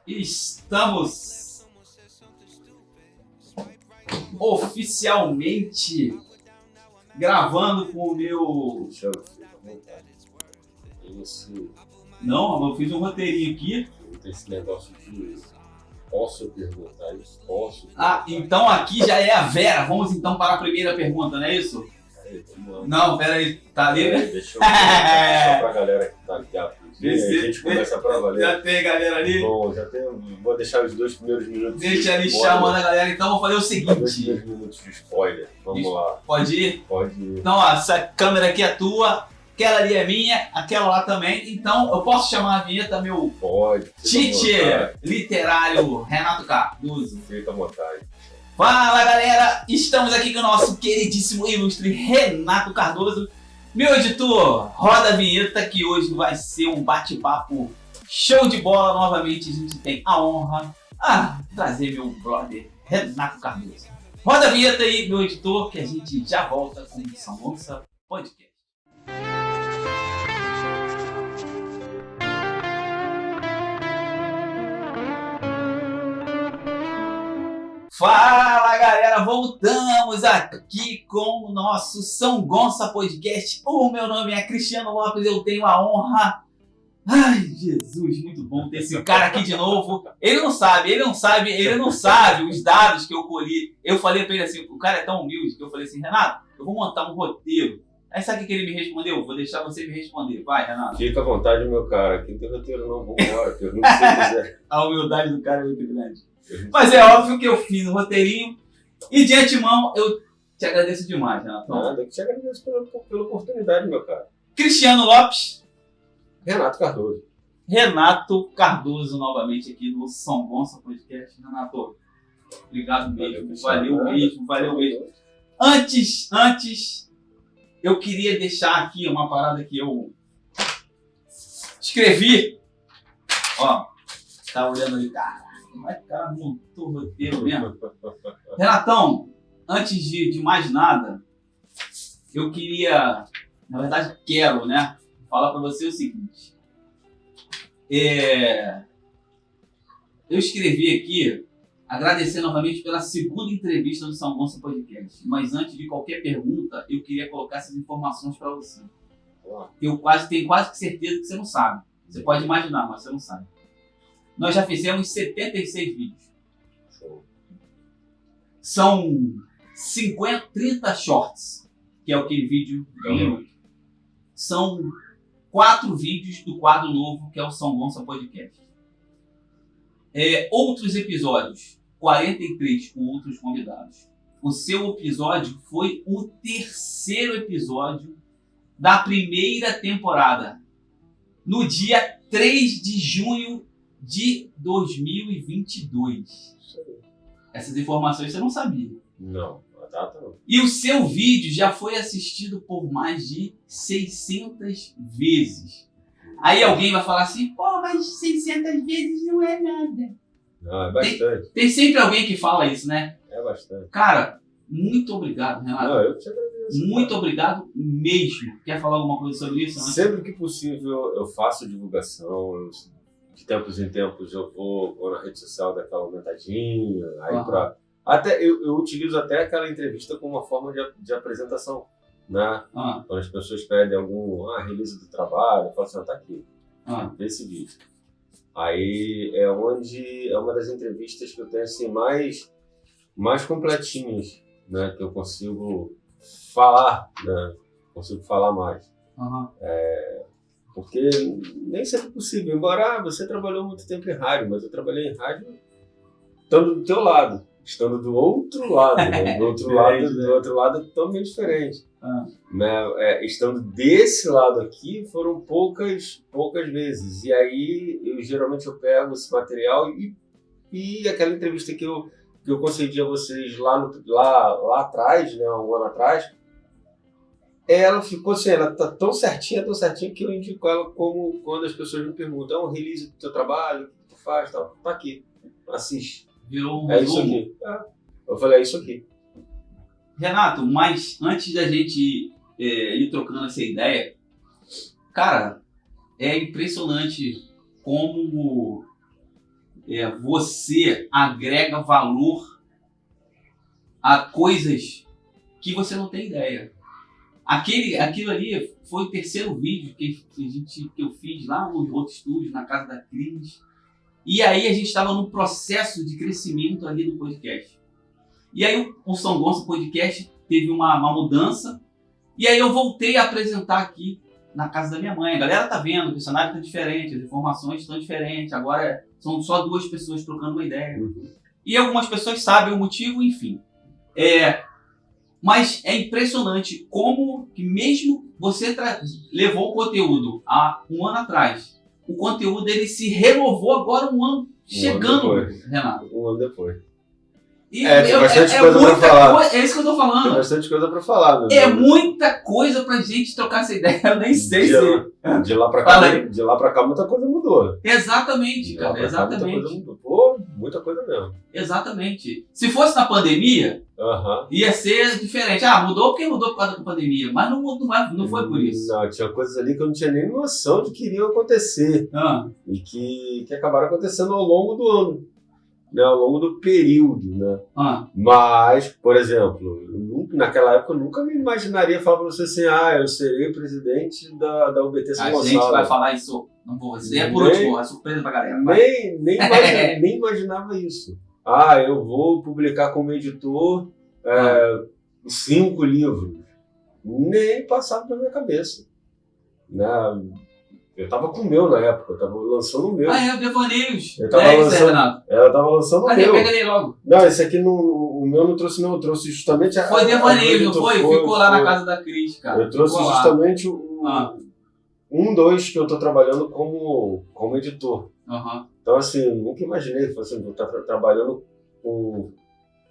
Estamos oficialmente gravando com o meu... Não, eu fiz um roteirinho aqui. Esse negócio de posso perguntar isso? Posso? Então aqui já é a Vera. Vamos então para a primeira pergunta, não é isso? Não, pera aí, tá ali, né? Deixa eu deixar pra galera que tá aqui a gente começa pra valer. Já tem galera ali? Bom, já tem. Vou deixar os 2 primeiros minutos. Deixa ali chamando a galera, então vou fazer o 2 seguinte. primeiros minutos de spoiler. Vamos lá. Pode ir? Pode ir. Então, ó, essa câmera aqui é tua, aquela ali é minha, aquela lá também. Então, eu posso chamar a vinheta meu Pode. teacher literário Renato Cardoso. Fica à vontade. Fala, galera! Estamos aqui com o nosso queridíssimo e ilustre Renato Cardoso. Meu editor, roda a vinheta que hoje vai ser um bate-papo show de bola. Novamente a gente tem a honra de trazer meu brother Renato Cardoso. Roda a vinheta aí, meu editor, que a gente já volta com o São Gonça Podcast. Fala, galera, voltamos aqui com o nosso São Gonça Podcast. O meu nome é Cristiano Lopes, eu tenho a honra... Ai, Jesus, muito bom ter esse cara aqui de novo. Ele não sabe os dados que eu colhi. Eu falei pra ele assim, o cara é tão humilde que eu falei assim, Renato, eu vou montar um roteiro. Aí sabe o que ele me respondeu? Vou deixar você me responder. Vai, Renato. Fica à vontade, meu cara. Aqui não tem roteiro não, vambora. Pergunta se você quiser. A humildade do cara é muito grande. Mas é óbvio que eu fiz o roteirinho e de antemão eu te agradeço demais, Renato. Nada, que te agradeço pela oportunidade, meu cara. Cristiano Lopes. Renato Cardoso. Renato Cardoso novamente aqui no São Gonça Podcast. Renato, obrigado mesmo. Valeu mesmo. Antes, eu queria deixar aqui uma parada que eu escrevi. Ó, tá olhando ali, cara. Mas cara, montou o roteiro mesmo. Renatão, antes de mais nada, eu queria, na verdade quero, né, falar para você o seguinte. Eu escrevi aqui, agradecer novamente pela segunda entrevista do São Gonça Podcast. Mas antes de qualquer pergunta, eu queria colocar essas informações para você. Eu tenho quase certeza que você não sabe. Você pode imaginar, mas você não sabe. Nós já fizemos 76 vídeos. São 30 shorts, que é aquele vídeo de 1 minuto. São 4 vídeos do quadro novo, que é o São Gonça Podcast. Outros episódios, 43 com outros convidados. O seu episódio foi o 3º episódio da primeira temporada. No dia 3 de junho de 2022. Essas informações você não sabia. Não, a data não. E o seu vídeo já foi assistido por mais de 600 vezes. Aí alguém vai falar assim, pô, mas 600 vezes não é nada. Não, é bastante. Tem sempre alguém que fala isso, né? É bastante. Cara, muito obrigado, Renato. Não, eu te agradeço. Muito obrigado mesmo. Quer falar alguma coisa sobre isso? Né? Sempre que possível eu faço divulgação. De tempos em tempos eu vou na rede social daquela aumentadinha. Aí até eu utilizo até aquela entrevista como uma forma de apresentação, né? Quando as pessoas pedem algum release do trabalho, eu falo assim, tá aqui, vê esse vídeo. Aí é uma das entrevistas que eu tenho assim mais completinhas, né? Que eu consigo falar, né? Consigo falar mais. Porque nem sempre é possível. Embora você trabalhou muito tempo em rádio, mas eu trabalhei em rádio estando do teu lado, estando do outro lado, né? Do outro lado é totalmente diferente. Né? Estando desse lado aqui foram poucas vezes. E aí geralmente eu pego esse material e aquela entrevista que eu concedi a vocês lá atrás, né? 1 ano atrás, ela ficou assim, ela tá tão certinha que eu indico ela como quando as pessoas me perguntam, é um release do teu trabalho, o que tu faz, tal, tá aqui, assiste. Virou um isso resumo. aqui. Eu falei, é isso aqui. Renato, mas antes da gente ir trocando essa ideia, cara, é impressionante como você agrega valor a coisas que você não tem ideia. Aquilo ali foi o terceiro vídeo que eu fiz lá no outro estúdio, na casa da Cris. E aí a gente estava num processo de crescimento ali do podcast. E aí o São Gonçalo Podcast teve uma mudança. E aí eu voltei a apresentar aqui na casa da minha mãe. A galera tá vendo que o cenário tá diferente, as informações estão diferentes. Agora são só 2 pessoas trocando uma ideia. E algumas pessoas sabem o motivo, enfim. Mas é impressionante como que mesmo você levou o conteúdo há um ano atrás, o conteúdo dele se renovou agora um ano chegando, Renato. Um ano depois. E tem bastante coisa pra falar. É isso que eu tô falando. Tem bastante coisa pra falar. Muita coisa pra gente trocar essa ideia. Eu nem sei se... De lá pra cá, muita coisa mudou. Exatamente, cara. Exatamente. Muita coisa mudou. Pô, muita coisa mesmo. Exatamente. Se fosse na pandemia, ia ser diferente. Mudou porque mudou por causa da pandemia. Mas não foi por isso. Não, tinha coisas ali que eu não tinha nem noção de que iriam acontecer. E que acabaram acontecendo ao longo do ano. Né, ao longo do período, né? Mas, por exemplo, naquela época eu nunca me imaginaria falar para você assim, eu serei presidente da UBT São Gonçalo. A gente vai falar isso, não vou dizer, por último, é surpresa pra galera. Nem imaginava isso. Eu vou publicar como editor 5 livros. Nem passava pela minha cabeça. Né? Eu tava com o meu na época, eu tava lançando o meu. O Devaneios. Eu tava lançando o meu. Pega ele logo. Não, esse aqui o meu não trouxe não, eu trouxe justamente Foi Devaneios, não foi? Ficou lá na casa da Cris, cara. Eu trouxe justamente um, 2 que eu tô trabalhando como editor. Então assim, eu nunca imaginei, vou estar trabalhando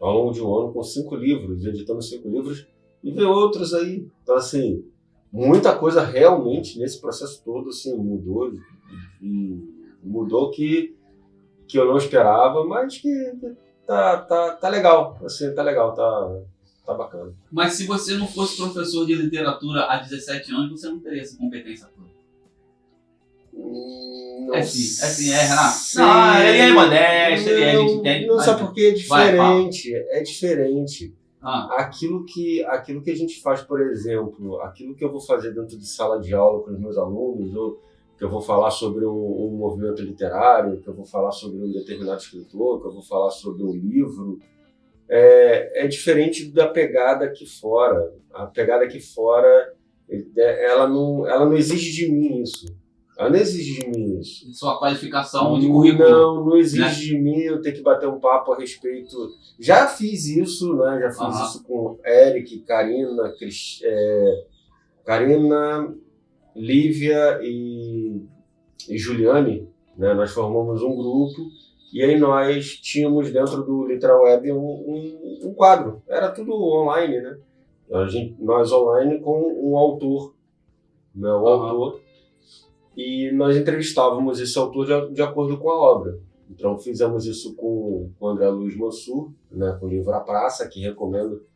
ao longo de um ano com 5 livros, editando 5 livros, e ver outros aí. Então assim, muita coisa realmente nesse processo todo assim, mudou que eu não esperava, mas que tá legal, assim, tá legal, tá bacana. Mas se você não fosse professor de literatura há 17 anos, você não teria essa competência toda. Renato. Ele é modesto, a gente entende. Não, sabe porque é diferente, é diferente. Aquilo que a gente faz, por exemplo, aquilo que eu vou fazer dentro de sala de aula com os meus alunos, ou que eu vou falar sobre um movimento literário, que eu vou falar sobre um determinado escritor, que eu vou falar sobre um livro, é diferente da pegada aqui fora. A pegada aqui fora, ela não exige de mim isso. Ela não exige de mim isso. Sua qualificação de currículo. Não exige de mim eu ter que bater um papo a respeito. Já fiz isso, né? Já fiz isso com Eric, Karina, Lívia e Juliane. Né? Nós formamos um grupo e aí nós tínhamos dentro do Literal Web um quadro. Era tudo online, né? Nós online com um autor. Né? Autor. E nós entrevistávamos esse autor de acordo com a obra. Então fizemos isso com o André Luiz Mansur, né, com o livro A Praça, que recomendo,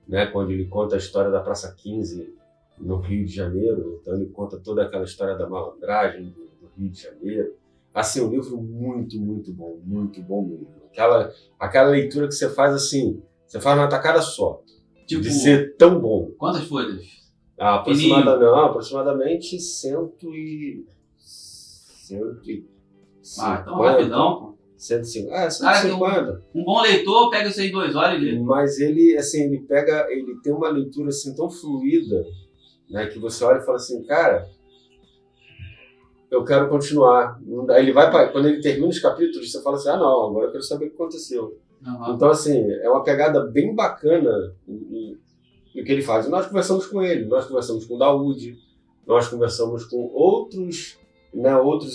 né, quando ele conta a história da Praça 15 no Rio de Janeiro. Então ele conta toda aquela história da malandragem do Rio de Janeiro. Assim, um livro muito, muito bom mesmo. Aquela leitura que você faz assim, você faz numa tacada só, tipo, de ser tão bom. Quantas folhas? Aproximadamente 150. Então rapidão, pô. 150. 150. Um bom leitor pega isso aí em 2 horas e lê. Mas ele tem uma leitura assim tão fluida, né, que você olha e fala assim, cara, eu quero continuar. Aí ele quando ele termina os capítulos, você fala assim, não, agora eu quero saber o que aconteceu. Então assim, é uma pegada bem bacana no que ele faz. E nós conversamos com ele, nós conversamos com o Daúde, nós conversamos com outros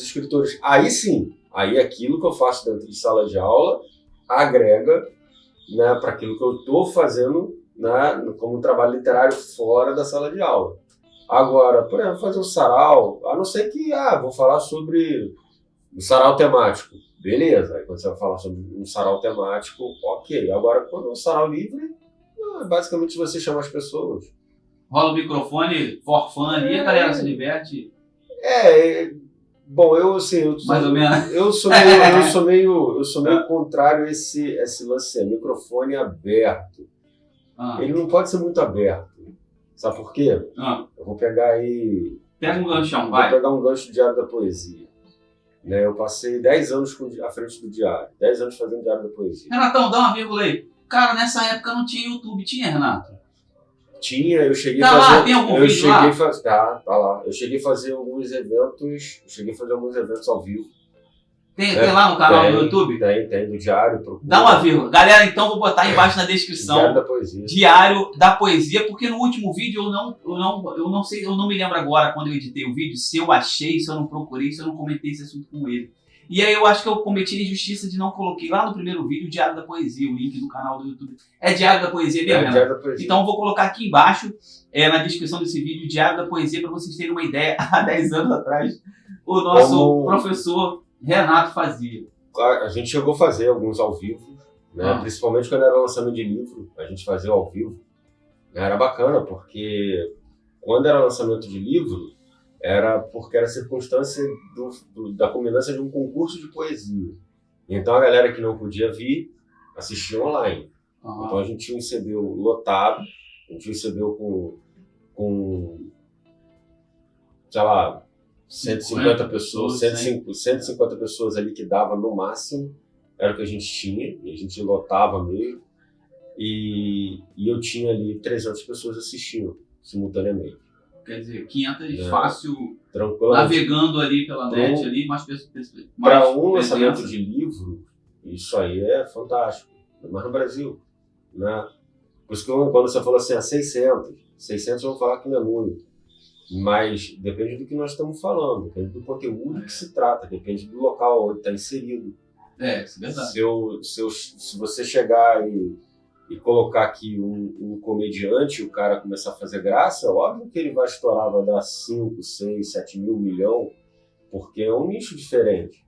escritores. Aí sim, aquilo que eu faço dentro de sala de aula agrega, né, para aquilo que eu estou fazendo, né, como trabalho literário fora da sala de aula. Agora, por exemplo, fazer um sarau, a não ser que vou falar sobre um sarau temático. Beleza, aí quando você vai falar sobre um sarau temático, ok. Agora, quando é um sarau livre, basicamente você chama as pessoas. Rola o microfone, for fun ali, a galera se diverte. Bom, eu assim, Mais ou menos. eu sou meio contrário a esse lance, microfone aberto. Ele não pode ser muito aberto. Sabe por quê? Eu vou pegar aí... Pega um ganchão, vai. Vou pegar um gancho do Diário da Poesia. Né, eu passei 10 anos à frente do Diário. 10 anos fazendo Diário da Poesia. Renatão, dá uma vírgula aí. Cara, nessa época não tinha YouTube. Tinha, Renato? Tinha, eu cheguei a fazer... fazer... Lá, tem algum vídeo lá? Tá lá. Eu cheguei a fazer alguns eventos ao vivo. Tem lá no canal do YouTube? Tem, do Diário. Procura. Dá uma vírgula. Galera, então vou botar aí embaixo na descrição. Diário da Poesia. Diário da Poesia, porque no último vídeo eu não sei, eu não me lembro agora quando eu editei o vídeo, se eu achei, se eu não procurei, se eu não comentei esse assunto com ele. E aí eu acho que eu cometi a injustiça de não coloquei lá no primeiro vídeo o Diário da Poesia, o link do canal do YouTube. É Diário da Poesia mesmo, Diário da Poesia. Então eu vou colocar aqui embaixo, na descrição desse vídeo, Diário da Poesia, para vocês terem uma ideia, há 10 anos atrás, o nosso professor Renato fazia. A gente chegou a fazer alguns ao vivo, né? Principalmente quando era lançamento de livro, a gente fazia ao vivo. Era bacana, porque quando era lançamento de livro, era porque era circunstância da culminância de um concurso de poesia. Então a galera que não podia vir, assistia online. Então a gente tinha um ICB lotado, a gente tinha um ICB com sei lá, 150 pessoas, 150 pessoas ali que dava no máximo, era o que a gente tinha, e a gente lotava mesmo, e eu tinha ali 300 pessoas assistindo simultaneamente. Quer dizer, 500 fácil, navegando ali pela net, ali, mais pessoas. Para um lançamento de livro, isso aí é fantástico, mas no Brasil, né? Por isso que quando você falou assim, 600 eu vou falar que não é muito. Mas depende do que nós estamos falando, depende do conteúdo que se trata, depende do local onde está inserido. Isso é verdade. Se você chegar e colocar aqui um comediante e o cara começar a fazer graça, óbvio que ele vai estourar, vai dar 5, 6, 7 mil, 1 milhão, porque é um nicho diferente.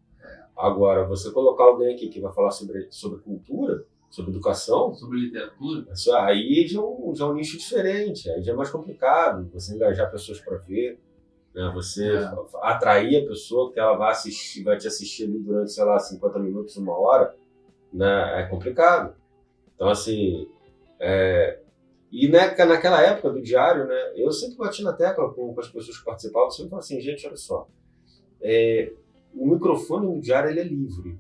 Agora, você colocar alguém aqui que vai falar sobre cultura, sobre educação, sobre literatura, aí já é um nicho diferente, aí já é mais complicado você engajar pessoas para ver, né? Você atrair a pessoa que ela vai te assistir ali durante, sei lá, 50 minutos, 1 hora, né? É complicado. Então, assim, e naquela época do Diário, né, eu sempre bati na tecla com as pessoas que participavam, eu sempre falava assim, gente, olha só, o microfone no Diário ele é livre.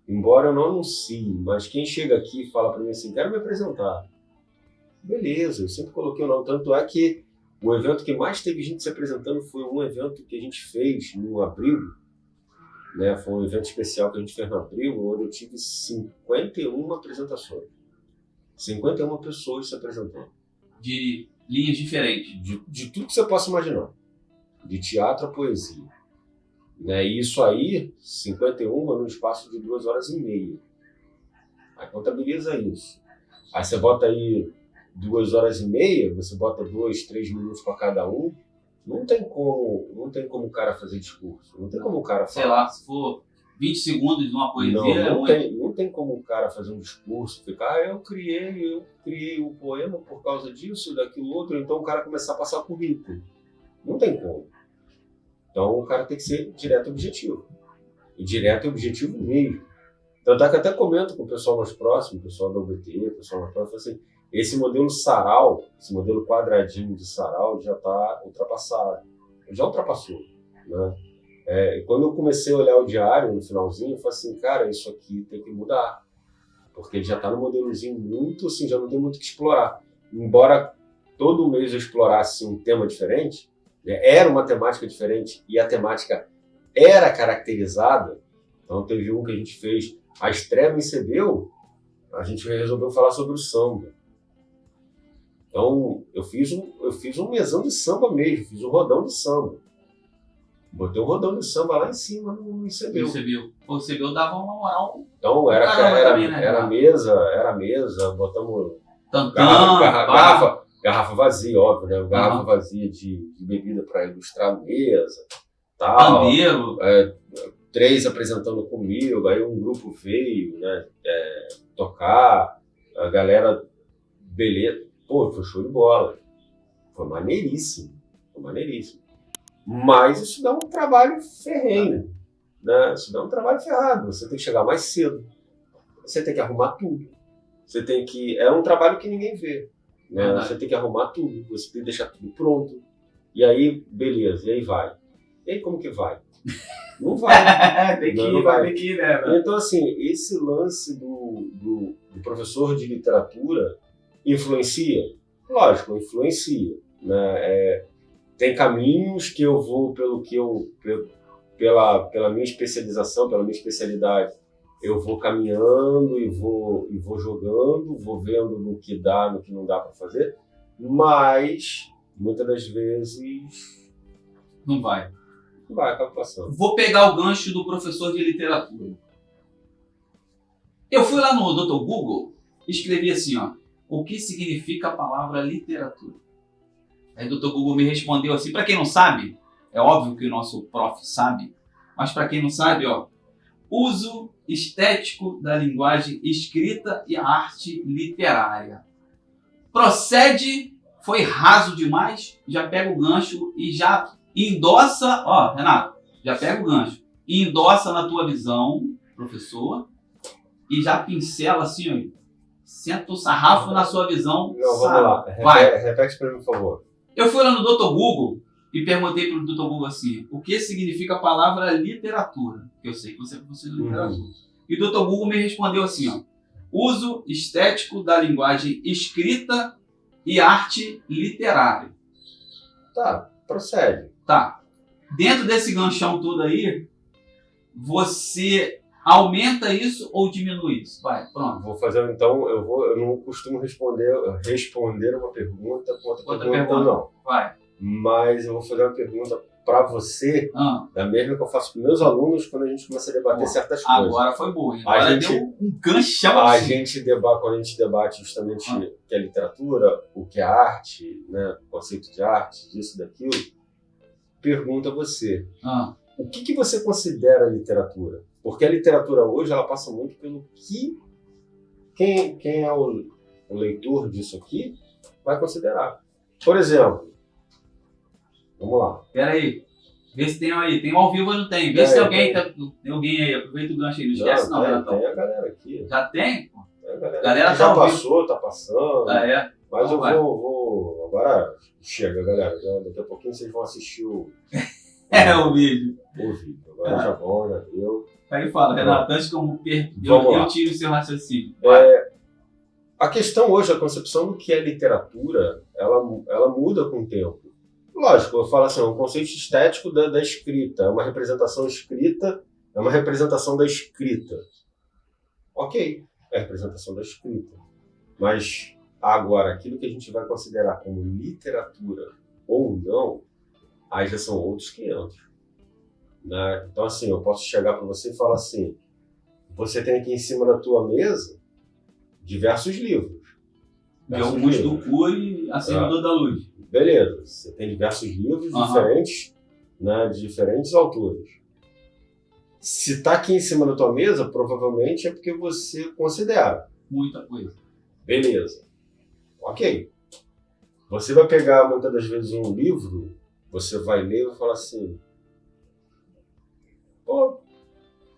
Embora eu não anuncie, mas quem chega aqui e fala para mim assim, quero me apresentar. Beleza, eu sempre coloquei o nome. Tanto é que o evento que mais teve gente se apresentando foi um evento que a gente fez no Abrigo, né? Foi um evento especial que a gente fez no Abrigo, onde eu tive 51 apresentações. 51 pessoas se apresentando. De linhas diferentes. De tudo que você possa imaginar. De teatro a poesia. Né? E isso aí, 51 no espaço de 2 horas e meia. Aí contabiliza isso. Aí você bota aí 2 horas e meia, você bota 2, 3 minutos para cada um. Não tem como o cara fazer discurso. Não tem como o cara falar. Sei lá, se for 20 segundos de uma poesia... Não tem como o cara fazer um discurso, ficar, eu criei o poema por causa disso, daquilo outro, então o cara começar a passar currículo. Não tem como. Então o cara tem que ser direto e objetivo. E direto e objetivo mesmo. Tanto é que até comento com o pessoal mais próximo, o pessoal da UBT, o pessoal mais próximo, assim, esse modelo sarau, esse modelo quadradinho de sarau já está ultrapassado. Já ultrapassou. Né? Quando eu comecei a olhar o Diário no finalzinho, eu falei assim, cara, isso aqui tem que mudar. Porque ele já está no modelozinho muito, assim, já não tem muito o que explorar. Embora todo mês eu explorasse um tema diferente, era uma temática diferente e a temática era caracterizada. Então teve um que a gente fez, a estreia no ICBU, a gente resolveu falar sobre o samba. Então eu fiz um mesão de samba mesmo, fiz um rodão de samba. Botei um rodão de samba lá em cima no ICBU. O ICBU dava uma moral. Então era mesa, botamos garrafa vazia, óbvio, né? Garrafa vazia de bebida para ilustrar a mesa, tal. Bandeiro. 3 apresentando comigo, aí um grupo veio, né? Tocar, a galera, beleza. Pô, foi show de bola. Foi maneiríssimo. Mas isso dá um trabalho ferrenho, né? Isso dá um trabalho ferrado. Você tem que chegar mais cedo, você tem que arrumar tudo. Você tem que... É um trabalho que ninguém vê, né? Você tem que arrumar tudo, você tem que deixar tudo pronto. E aí, beleza, e aí vai. E aí como que vai? Não vai. Tem que Não ir, vai. vai ter que ir, né? Então, assim, esse lance do professor de literatura influencia? Lógico, influencia, né? Tem caminhos que eu vou pela minha especialização, pela minha especialidade, eu vou caminhando e vou jogando, vou vendo no que dá, no que não dá para fazer, mas muitas das vezes Não vai. acaba passando. Vou pegar o gancho do professor de literatura. Eu fui lá no Dr. Google e escrevi assim, ó, o que significa a palavra literatura? Aí o Dr. Google me respondeu assim, para quem não sabe, é óbvio que o nosso prof sabe, mas para quem não sabe, ó, uso estético da linguagem escrita e arte literária. Procede, foi raso demais, já pega o gancho e já endossa, ó, Renato, já pega o gancho, e endossa na tua visão, professor, e já pincela assim, ó, senta o sarrafo na sua visão. Não, vamos sabe? lá. Vai. Repete para mim, por favor. Eu fui lá no Dr. Google e perguntei para o Dr. Google assim, o que significa a palavra literatura? Eu sei que você é professor de literatura. E o Dr. Google me respondeu assim, ó, uso estético da linguagem escrita e arte literária. Tá, procede. Tá. Dentro desse ganchão todo aí, você aumenta isso ou diminui isso? Vai, pronto. Vou fazer, então, eu não costumo responder uma pergunta com outra pergunta, não. Vai. Mas eu vou fazer uma pergunta para você, da mesma que eu faço para meus alunos quando a gente começa a debater certas coisas. Agora foi boa, hein? Agora deu um ganchão Quando a assim. gente debate justamente o que é literatura, o que é arte, né, o conceito de arte, disso, daquilo, pergunta a você. O que você considera literatura? Porque a literatura hoje, ela passa muito pelo que quem é o leitor disso aqui vai considerar. Por exemplo, vamos lá. Pera aí. Vê se tem aí. Tem um ao vivo ou não tem? Vê se tem alguém, tem alguém aí. Aproveita o gancho aí. Não esquece não, Renatão. Tem a galera aqui. Já tem? Tem a galera Galera que tá já ao vivo. passou, tá passando. É. Mas Então eu vou... Agora chega, galera. Daqui a pouquinho vocês vão assistir o vídeo. O vídeo. Agora já bom, já deu. Aí fala, Renato, antes que eu tire o seu raciocínio. A questão hoje, a concepção do que é literatura, ela muda com o tempo. Lógico, eu falo assim, é um conceito estético da escrita, é uma representação escrita, é uma representação da escrita. Ok, é a representação da escrita. Mas agora, aquilo que a gente vai considerar como literatura ou não, aí já são outros 500. Né? Então, assim, eu posso chegar para você e falar assim, você tem aqui em cima da tua mesa diversos livros. Alguns do cu e Acendedor da Luz. Beleza, você tem diversos livros diferentes, né, de diferentes autores. Se está aqui em cima da tua mesa, provavelmente é porque você considera. Muita coisa. Beleza. Ok. Você vai pegar, muitas das vezes, um livro, você vai ler e vai falar assim, pô,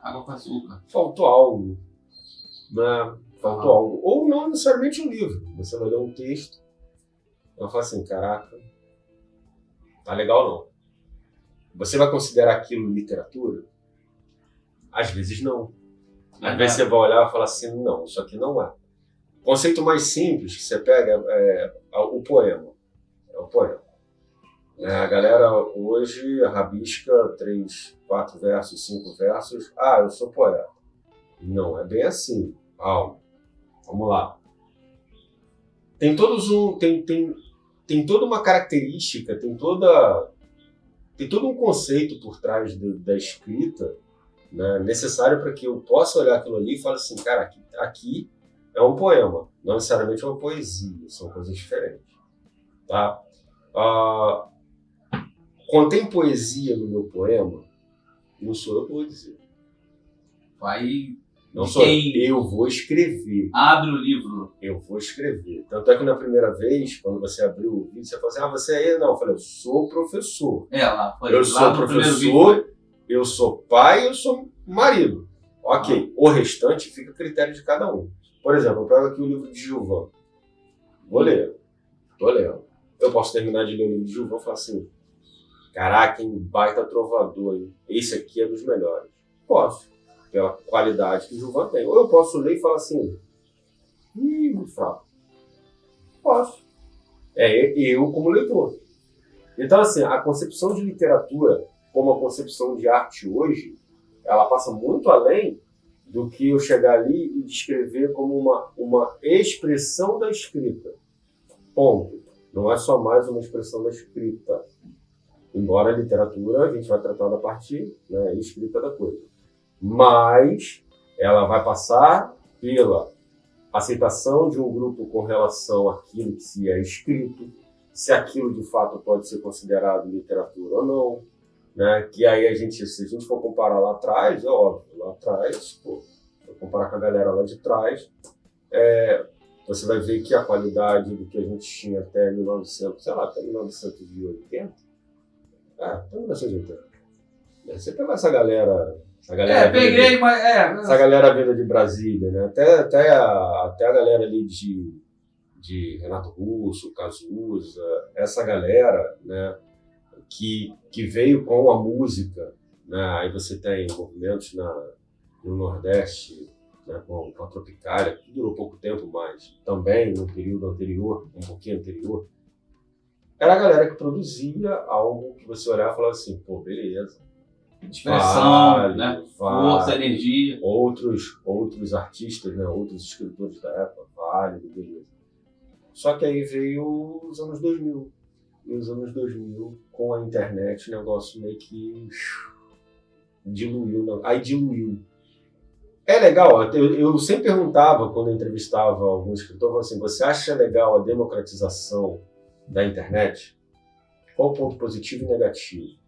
água com açúcar. Faltou algo, né? Faltou algo. Ou não necessariamente um livro. Você vai ler um texto e vai falar assim, caraca, tá legal não. Você vai considerar aquilo literatura? Às vezes não. Às vezes você vai olhar e falar assim, não, isso aqui não é. O conceito mais simples que você pega é o poema. É o poema. A galera hoje rabisca 3, 4 versos, 5 versos. Ah, eu sou poeta. Não, é bem assim. Calma. Vamos lá. Tem toda uma característica, tem todo um conceito por trás da escrita, né, necessário para que eu possa olhar aquilo ali e falar assim, cara, aqui é um poema, não necessariamente é uma poesia, são coisas diferentes. Tá? Contém poesia no meu poema, não sou eu que vou dizer. Vai Não sou eu vou escrever. Abre o livro. Eu vou escrever. Tanto é que na primeira vez, quando você abriu o vídeo, você falou assim, você é? Não, eu falei, eu sou professor. Lá foi. Eu sou professor, eu sou pai, eu sou marido. Ok, o restante fica a critério de cada um. Por exemplo, eu pego aqui o livro de Gilvan. Vou ler. Tô lendo. Eu posso terminar de ler o livro de Gilvan e falar assim, caraca, que baita trovador, hein? Esse aqui é dos melhores. Posso, pela qualidade que o Gilvan tem. Ou eu posso ler e falar assim, muito fraco. Posso. Eu como leitor. Então, assim, a concepção de literatura, como a concepção de arte hoje, ela passa muito além do que eu chegar ali e descrever como uma expressão da escrita. Ponto. Não é só mais uma expressão da escrita. Embora a literatura, a gente vai tratar da parte, né, escrita da coisa. Mas ela vai passar pela aceitação de um grupo com relação àquilo que se é escrito, se aquilo de fato pode ser considerado literatura ou não, né? Que aí se a gente for comparar lá atrás, é óbvio, lá atrás, se eu comparar com a galera lá de trás, você vai ver que a qualidade do que a gente tinha até 1900, sei lá, até 1980, até 1980. Você pegou essa galera peguei, mas essa galera vinda de Brasília, né? Até a galera ali de Renato Russo, Cazuza, essa galera, né, que veio com a música, né? Aí você tem movimentos no Nordeste, né, com a Tropicália, que durou pouco tempo, mas também no período anterior, um pouquinho anterior, era a galera que produzia algo que você olhava e falava assim, pô, beleza. Expressão, né? Força, energia. Outros artistas, né? Outros escritores da época, beleza. Só que aí veio os anos 2000. E os anos 2000, com a internet, o negócio meio que diluiu. Aí diluiu. É legal, eu sempre perguntava, quando eu entrevistava algum escritor, assim, você acha legal a democratização da internet? Qual o ponto positivo e negativo?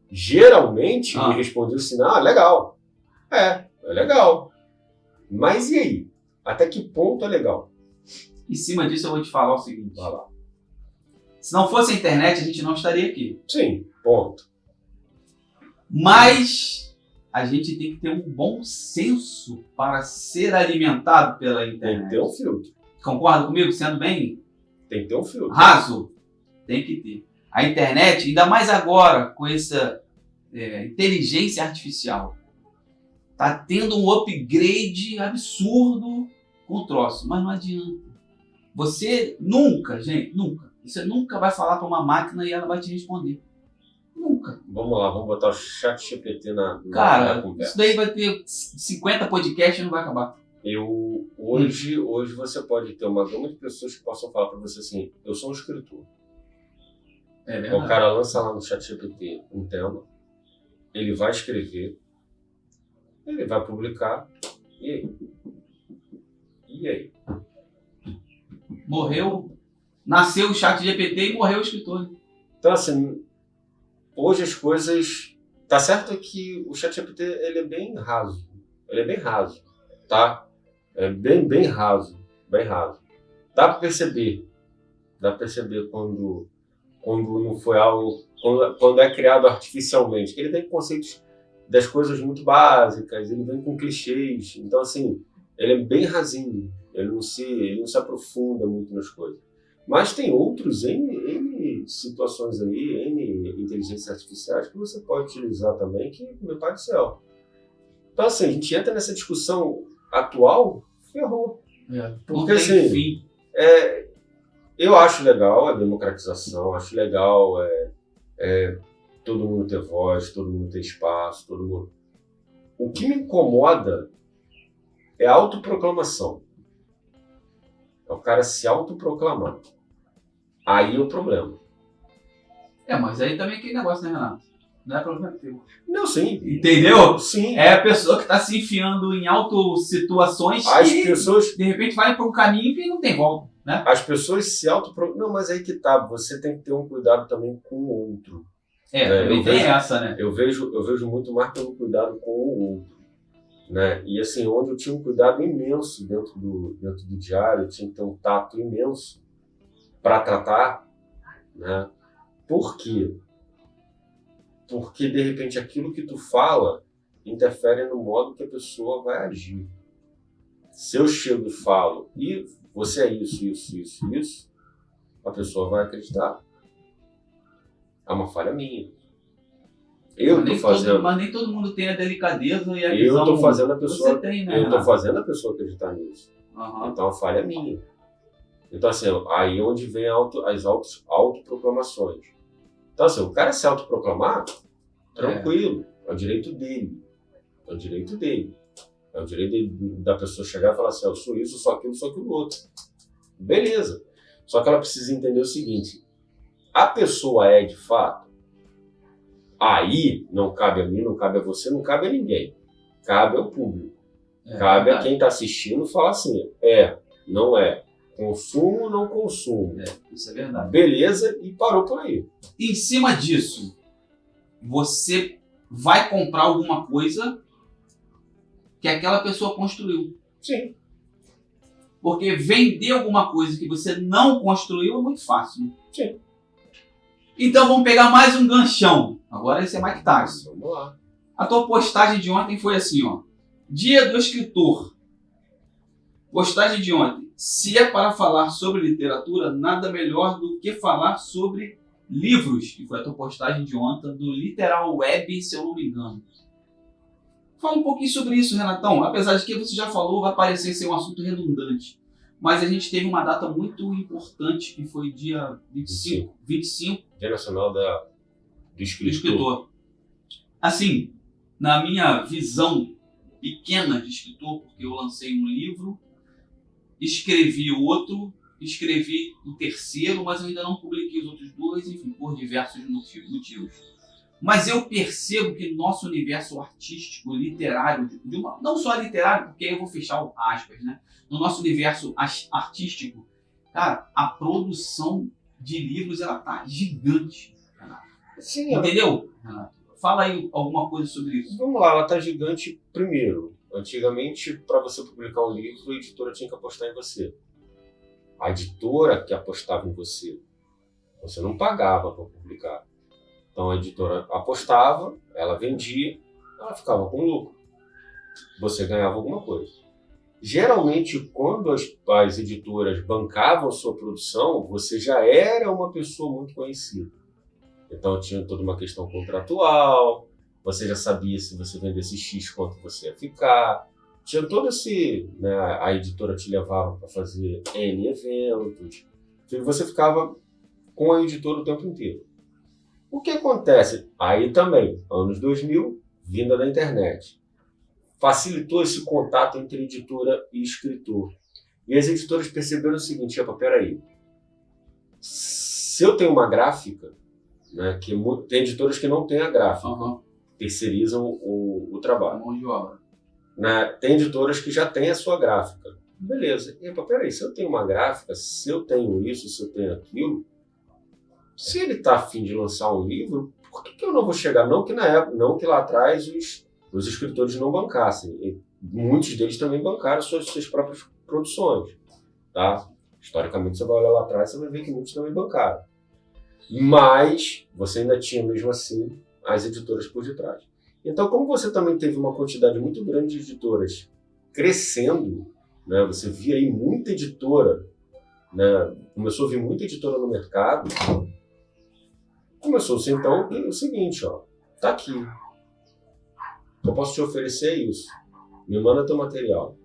Geralmente me respondia assim, legal. É legal. Mas e aí? Até que ponto é legal? Em cima disso eu vou te falar o seguinte. Vai lá. Se não fosse a internet, a gente não estaria aqui. Sim, ponto. Mas a gente tem que ter um bom senso para ser alimentado pela internet. Tem que ter um filtro. Concorda comigo? Sendo bem tem que ter um filtro. Raso? Tem que ter. A internet, ainda mais agora com essa inteligência artificial, tá tendo um upgrade absurdo com o troço, mas não adianta. Você nunca vai falar para uma máquina e ela vai te responder. Nunca. Vamos lá, vamos botar o ChatGPT na conversa. Isso daí vai ter 50 podcasts e não vai acabar. Hoje você pode ter uma gama de pessoas que possam falar para você assim, eu sou um escritor. O cara lança lá no ChatGPT um tema, ele vai escrever, ele vai publicar, e aí? Morreu, nasceu o ChatGPT e morreu o escritor. Então assim, hoje as coisas... Tá certo que o ChatGPT ele é bem raso, tá? É bem raso. Dá para perceber quando não foi algo, quando é criado artificialmente. Ele tem conceitos das coisas muito básicas, ele vem com clichês, então assim, ele é bem rasinho, ele não se aprofunda muito nas coisas. Mas tem outros N situações aí, N inteligências artificiais que você pode utilizar também, que, meu pai do céu. Então assim, a gente entra nessa discussão atual, ferrou. Porque assim, eu acho legal a democratização, acho legal todo mundo ter voz, todo mundo ter espaço, todo mundo... O que me incomoda é a autoproclamação. É o cara se autoproclamar. Aí é o problema. Mas aí também é aquele negócio, né, Renato? Não é problema teu. Não, sim. Entendeu? Sim. É a pessoa que está se enfiando em autossituações que, pessoas... de repente, vai para um caminho que não tem volta, né? As pessoas se autoproclamam... Não, mas aí que tá. Você tem que ter um cuidado também com o outro. Também tem essa, né? Eu vejo muito mais pelo cuidado com o outro. né? E assim, onde eu tinha um cuidado imenso dentro do diário, eu tinha que ter um tato imenso para tratar, né? Por quê? Porque de repente aquilo que tu fala interfere no modo que a pessoa vai agir. Se eu chego e falo, e você é isso, a pessoa vai acreditar. É uma falha minha. Mas nem todo mundo tem a delicadeza e a visão. Eu estou fazendo a pessoa. Você tem, né? Eu estou fazendo a pessoa acreditar nisso. Uhum. Então a falha é minha. Então assim, aí é onde vem as autoproclamações. Então assim, o cara se autoproclamar, tranquilo, é o direito dele. É o direito dele. É o direito da pessoa chegar e falar assim, eu sou isso, sou aquilo outro. Beleza. Só que ela precisa entender o seguinte, a pessoa é de fato. Aí não cabe a mim, não cabe a você, não cabe a ninguém. Cabe ao público. Cabe a quem está assistindo falar assim, não é. Consumo, não consumo. Isso é verdade. Beleza, e parou por aí. Em cima disso, você vai comprar alguma coisa que aquela pessoa construiu. Sim. Porque vender alguma coisa que você não construiu é muito fácil. Sim. Então vamos pegar mais um ganchão. Agora esse é Mike Tyson. Vamos lá. A tua postagem de ontem foi assim, ó. Dia do escritor. Postagem de ontem. Se é para falar sobre literatura, nada melhor do que falar sobre livros. Que foi a tua postagem de ontem do Literal Web, se eu não me engano. Fala um pouquinho sobre isso, Renatão. Apesar de que você já falou, vai parecer ser um assunto redundante. Mas a gente teve uma data muito importante, que foi dia 25. Dia Nacional do Escritor. Assim, na minha visão pequena de escritor, porque eu lancei um livro, escrevi outro, escrevi o terceiro, mas eu ainda não publiquei os outros dois, enfim, por diversos motivos. Mas eu percebo que nosso universo artístico, literário, não só literário, porque aí eu vou fechar o aspas, né? No nosso universo artístico, cara, a produção de livros, ela tá gigante, Renato. Sim, entendeu, Renato? Fala aí alguma coisa sobre isso. Vamos lá, ela tá gigante primeiro. Antigamente, para você publicar um livro, a editora tinha que apostar em você. A editora que apostava em você. Você não pagava para publicar. Então a editora apostava, ela vendia, ela ficava com lucro. Você ganhava alguma coisa. Geralmente, quando as editoras bancavam a sua produção, você já era uma pessoa muito conhecida. Então tinha toda uma questão contratual, você já sabia se você vendesse X quanto você ia ficar. Tinha todo esse... Né, a editora te levava para fazer N eventos. E você ficava com a editora o tempo inteiro. O que acontece? Aí também, anos 2000, vinda da internet. Facilitou esse contato entre editora e escritor. E as editoras perceberam o seguinte, peraí, se eu tenho uma gráfica, né, que tem editoras que não têm a gráfica, terceirizam o trabalho. Mão de obra. Né, tem editoras que já têm a sua gráfica. Beleza. E peraí, se eu tenho uma gráfica, se eu tenho isso, se eu tenho aquilo, se ele está a fim de lançar um livro, por que eu não vou chegar? Não que na época, não que lá atrás os escritores não bancassem. E muitos deles também bancaram suas próprias produções. Tá? Historicamente, você vai olhar lá atrás, você vai ver que muitos também bancaram. Mas você ainda tinha, mesmo assim, as editoras por detrás. Então, como você também teve uma quantidade muito grande de editoras crescendo, né, você via aí muita editora, né, começou a vir muita editora no mercado, começou-se então o seguinte, tá aqui, eu posso te oferecer isso, me manda teu material,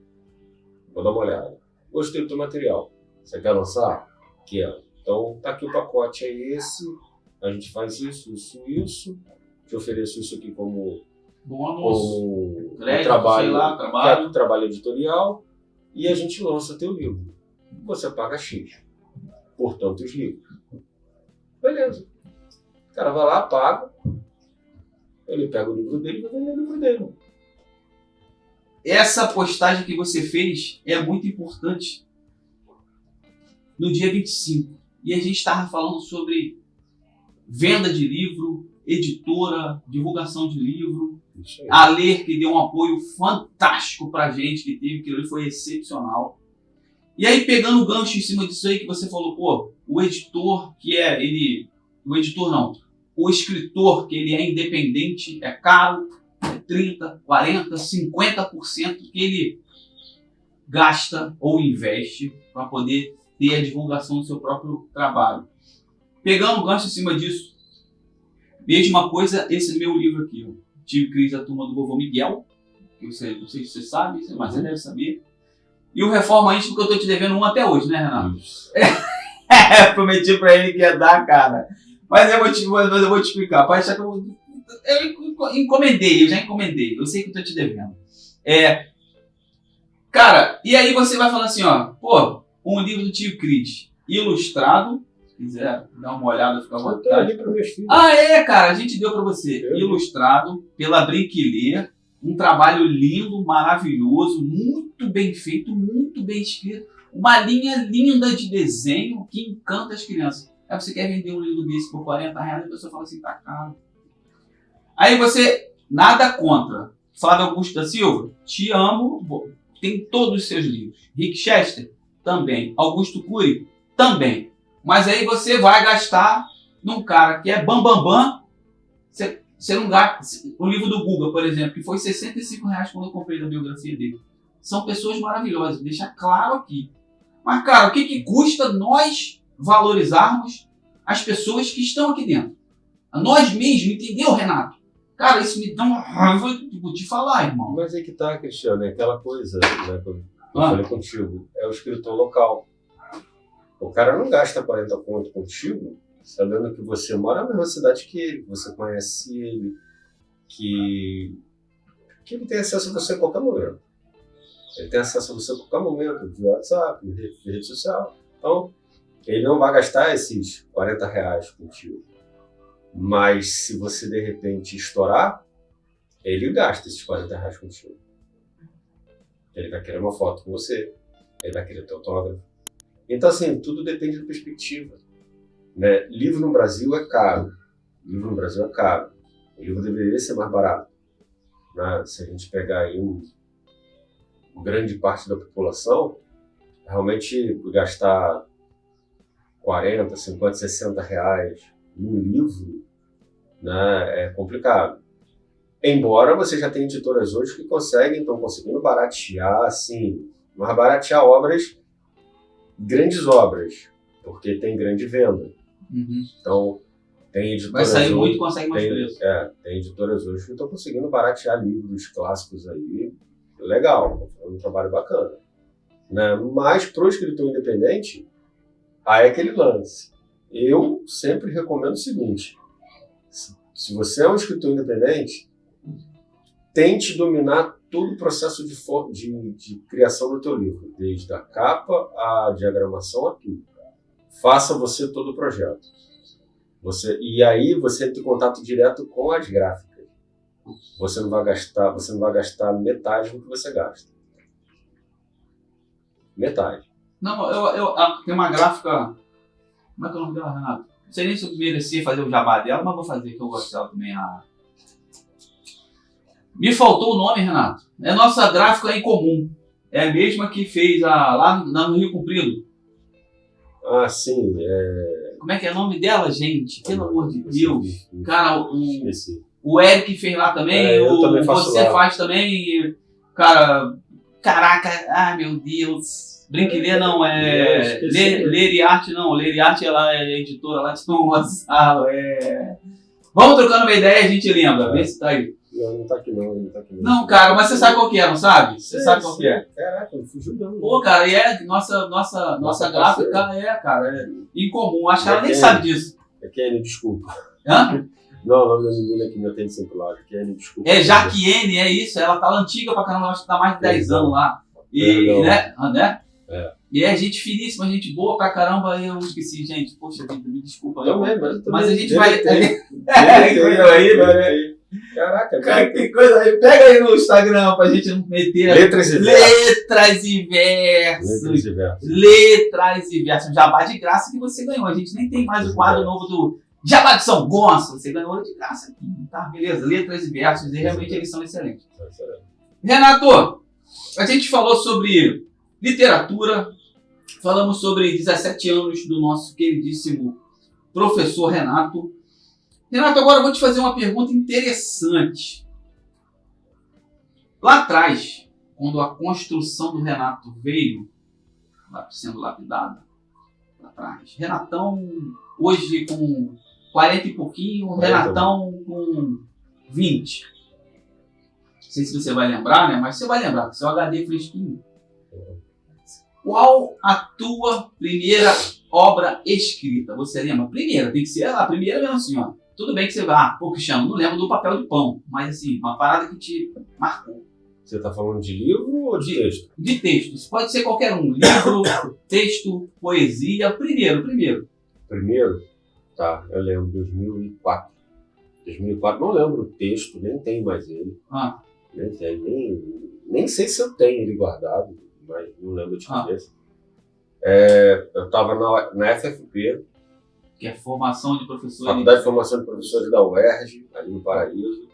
vou dar uma olhada, gostei do teu material, você quer lançar? Quero. Então tá aqui o pacote, é esse, a gente faz isso, te ofereço isso aqui como trabalho editorial, e a gente lança teu livro, você paga X por tantos livros. Beleza. O cara vai lá, paga, ele pega o livro dele e vai vender o livro dele. Essa postagem que você fez é muito importante no dia 25. E a gente estava falando sobre venda de livro, editora, divulgação de livro. A Ler, que deu um apoio fantástico pra gente, que teve, que ele foi excepcional. E aí, pegando o gancho em cima disso aí que você falou, pô, o editor que é, ele... O editor não. O escritor, que ele é independente, é caro, é 30%, 40%, 50% que ele gasta ou investe para poder ter a divulgação do seu próprio trabalho. Pegando o gancho em cima disso, mesma coisa, esse meu livro aqui, ó, Tio Cris, a Turma do Vovô Miguel, que você, não sei se você sabe, mas você deve saber. E o Reforma Íntimo, que eu estou te devendo um até hoje, né, Renato? Prometi para ele que ia dar, cara. Mas eu vou te explicar. Pode achar que eu já encomendei. Eu sei que eu tô te devendo. Cara, e aí você vai falar assim, ó, pô, um livro do Tio Cris, ilustrado, se quiser dar uma olhada, fica à vontade. Cara, a gente deu pra você. Ilustrado pela Brinquiler, um trabalho lindo, maravilhoso, muito bem feito, muito bem escrito, uma linha linda de desenho que encanta as crianças. Aí você quer vender um livro desse por R$40 e a pessoa fala assim, tá caro. Aí você, nada contra. Flávio Augusto da Silva, te amo, tem todos os seus livros. Rick Chester, também. Augusto Cury, também. Mas aí você vai gastar num cara que é bam. Você não gasta. O livro do Guga, por exemplo, que foi R$65 quando eu comprei a biografia dele. São pessoas maravilhosas, deixa claro aqui. Mas, cara, o que custa nós valorizarmos as pessoas que estão aqui dentro? A nós mesmos, entendeu, Renato? Cara, isso me dá uma raiva, vou te falar, irmão. Mas aí que tá, Cristiano, é aquela coisa, né, que eu falei contigo, é o escritor local. O cara não gasta 40 conto contigo, sabendo que você mora na mesma cidade que ele, que você conhece ele, que ele tem acesso a você a qualquer momento. Ele tem acesso a você a qualquer momento, via WhatsApp, via rede social. Então, ele não vai gastar esses R$40 contigo. Mas se você, de repente, estourar, ele gasta esses R$40 contigo. Ele vai querer uma foto com você, ele vai querer teu autógrafo. Então, assim, tudo depende da perspectiva. Né? Livro no Brasil é caro. O livro deveria ser mais barato. Né? Se a gente pegar aí grande parte da população, realmente gastar 40, 50, 60 reais num livro, né, é complicado. Embora você já tenha editoras hoje que estão conseguindo baratear, assim, mas baratear grandes obras, porque tem grande venda. Uhum. Então, tem editoras vai sair hoje, muito e consegue mais preço. Tem editoras hoje que estão conseguindo baratear livros clássicos aí, legal, é um trabalho bacana. Né? Mas para o escritor independente, aí é aquele lance. Eu sempre recomendo o seguinte, se você é um escritor independente, tente dominar todo o processo de criação do teu livro, desde a capa, a diagramação, a tudo. Faça você todo o projeto. E aí você entra em contato direto com as gráficas. Você não vai gastar metade do que você gasta. Metade. Não, tem uma gráfica. Como é que é o nome dela, Renato? Não sei nem se eu merecia fazer o jabá dela, mas vou fazer, que eu gosto dela também. Me faltou o nome, Renato. É nossa gráfica em comum. É a mesma que fez lá no Rio Comprido. Ah, sim. Como é que é o nome dela, gente? Pelo amor de Deus. Cara, o Eric fez lá também. Você faz também. Cara, caraca, ai meu Deus. Brinquiler não, Leriarte não. Leriarte ela é editora lá de São Gonçalo. Vamos trocando uma ideia e a gente lembra. Vê se tá aí. Não tá aqui não. Não, cara, mas você sabe qual que é, não sabe? Você sabe qual que é. Caraca, não fugiu não. Pô, cara, nossa gráfica cara, em comum. Acho que ela nem sabe disso. É Kenny, desculpa. Hã? Não, o nome da menina que me atende sempre lá. Kenny, desculpa. É Jaquiene, é isso. Ela tá antiga pra caramba, acho que tá mais de 10 anos lá. Né? E é gente finíssima, gente boa pra caramba. Eu esqueci, gente. Poxa vida, me desculpa. Mas a gente vai. Coisa aí, né? Caraca, que coisa aí. Pega aí no Instagram pra gente não meter. Letras e versos. Letras e versos. Jabá de graça que você ganhou. A gente nem tem mais o quadro novo Jabá de São Gonçalo, você ganhou de graça aqui, tá? Beleza, letras e versos, e realmente eles são excelentes. Renato, a gente falou sobre literatura, falamos sobre 17 anos do nosso queridíssimo professor Renato. Renato, agora eu vou te fazer uma pergunta interessante. Lá atrás, quando a construção do Renato veio, sendo lapidada, lá atrás, Renatão, hoje com 40 e pouquinho, Renatão com 20. Não sei se você vai lembrar, né? Mas você vai lembrar, porque seu HD é fresquinho. Qual a tua primeira obra escrita? Você lembra? Primeira, tem que ser a primeira mesmo assim, ó. Tudo bem que você vai, pô, Cristiano, não lembro do Papel de Pão, mas assim, uma parada que te marcou. Você está falando de livro ou de texto? De textos. Pode ser qualquer um. Livro, texto, poesia. Primeiro. Primeiro? Tá, eu lembro, 2004. 2004, não lembro o texto, nem tenho mais ele. Nem tenho, nem sei se eu tenho ele guardado, mas não lembro de cabeça. Eu estava na FFP, que é Formação de Professores. Faculdade de Formação de Professores da UERJ, ali no Paraíso,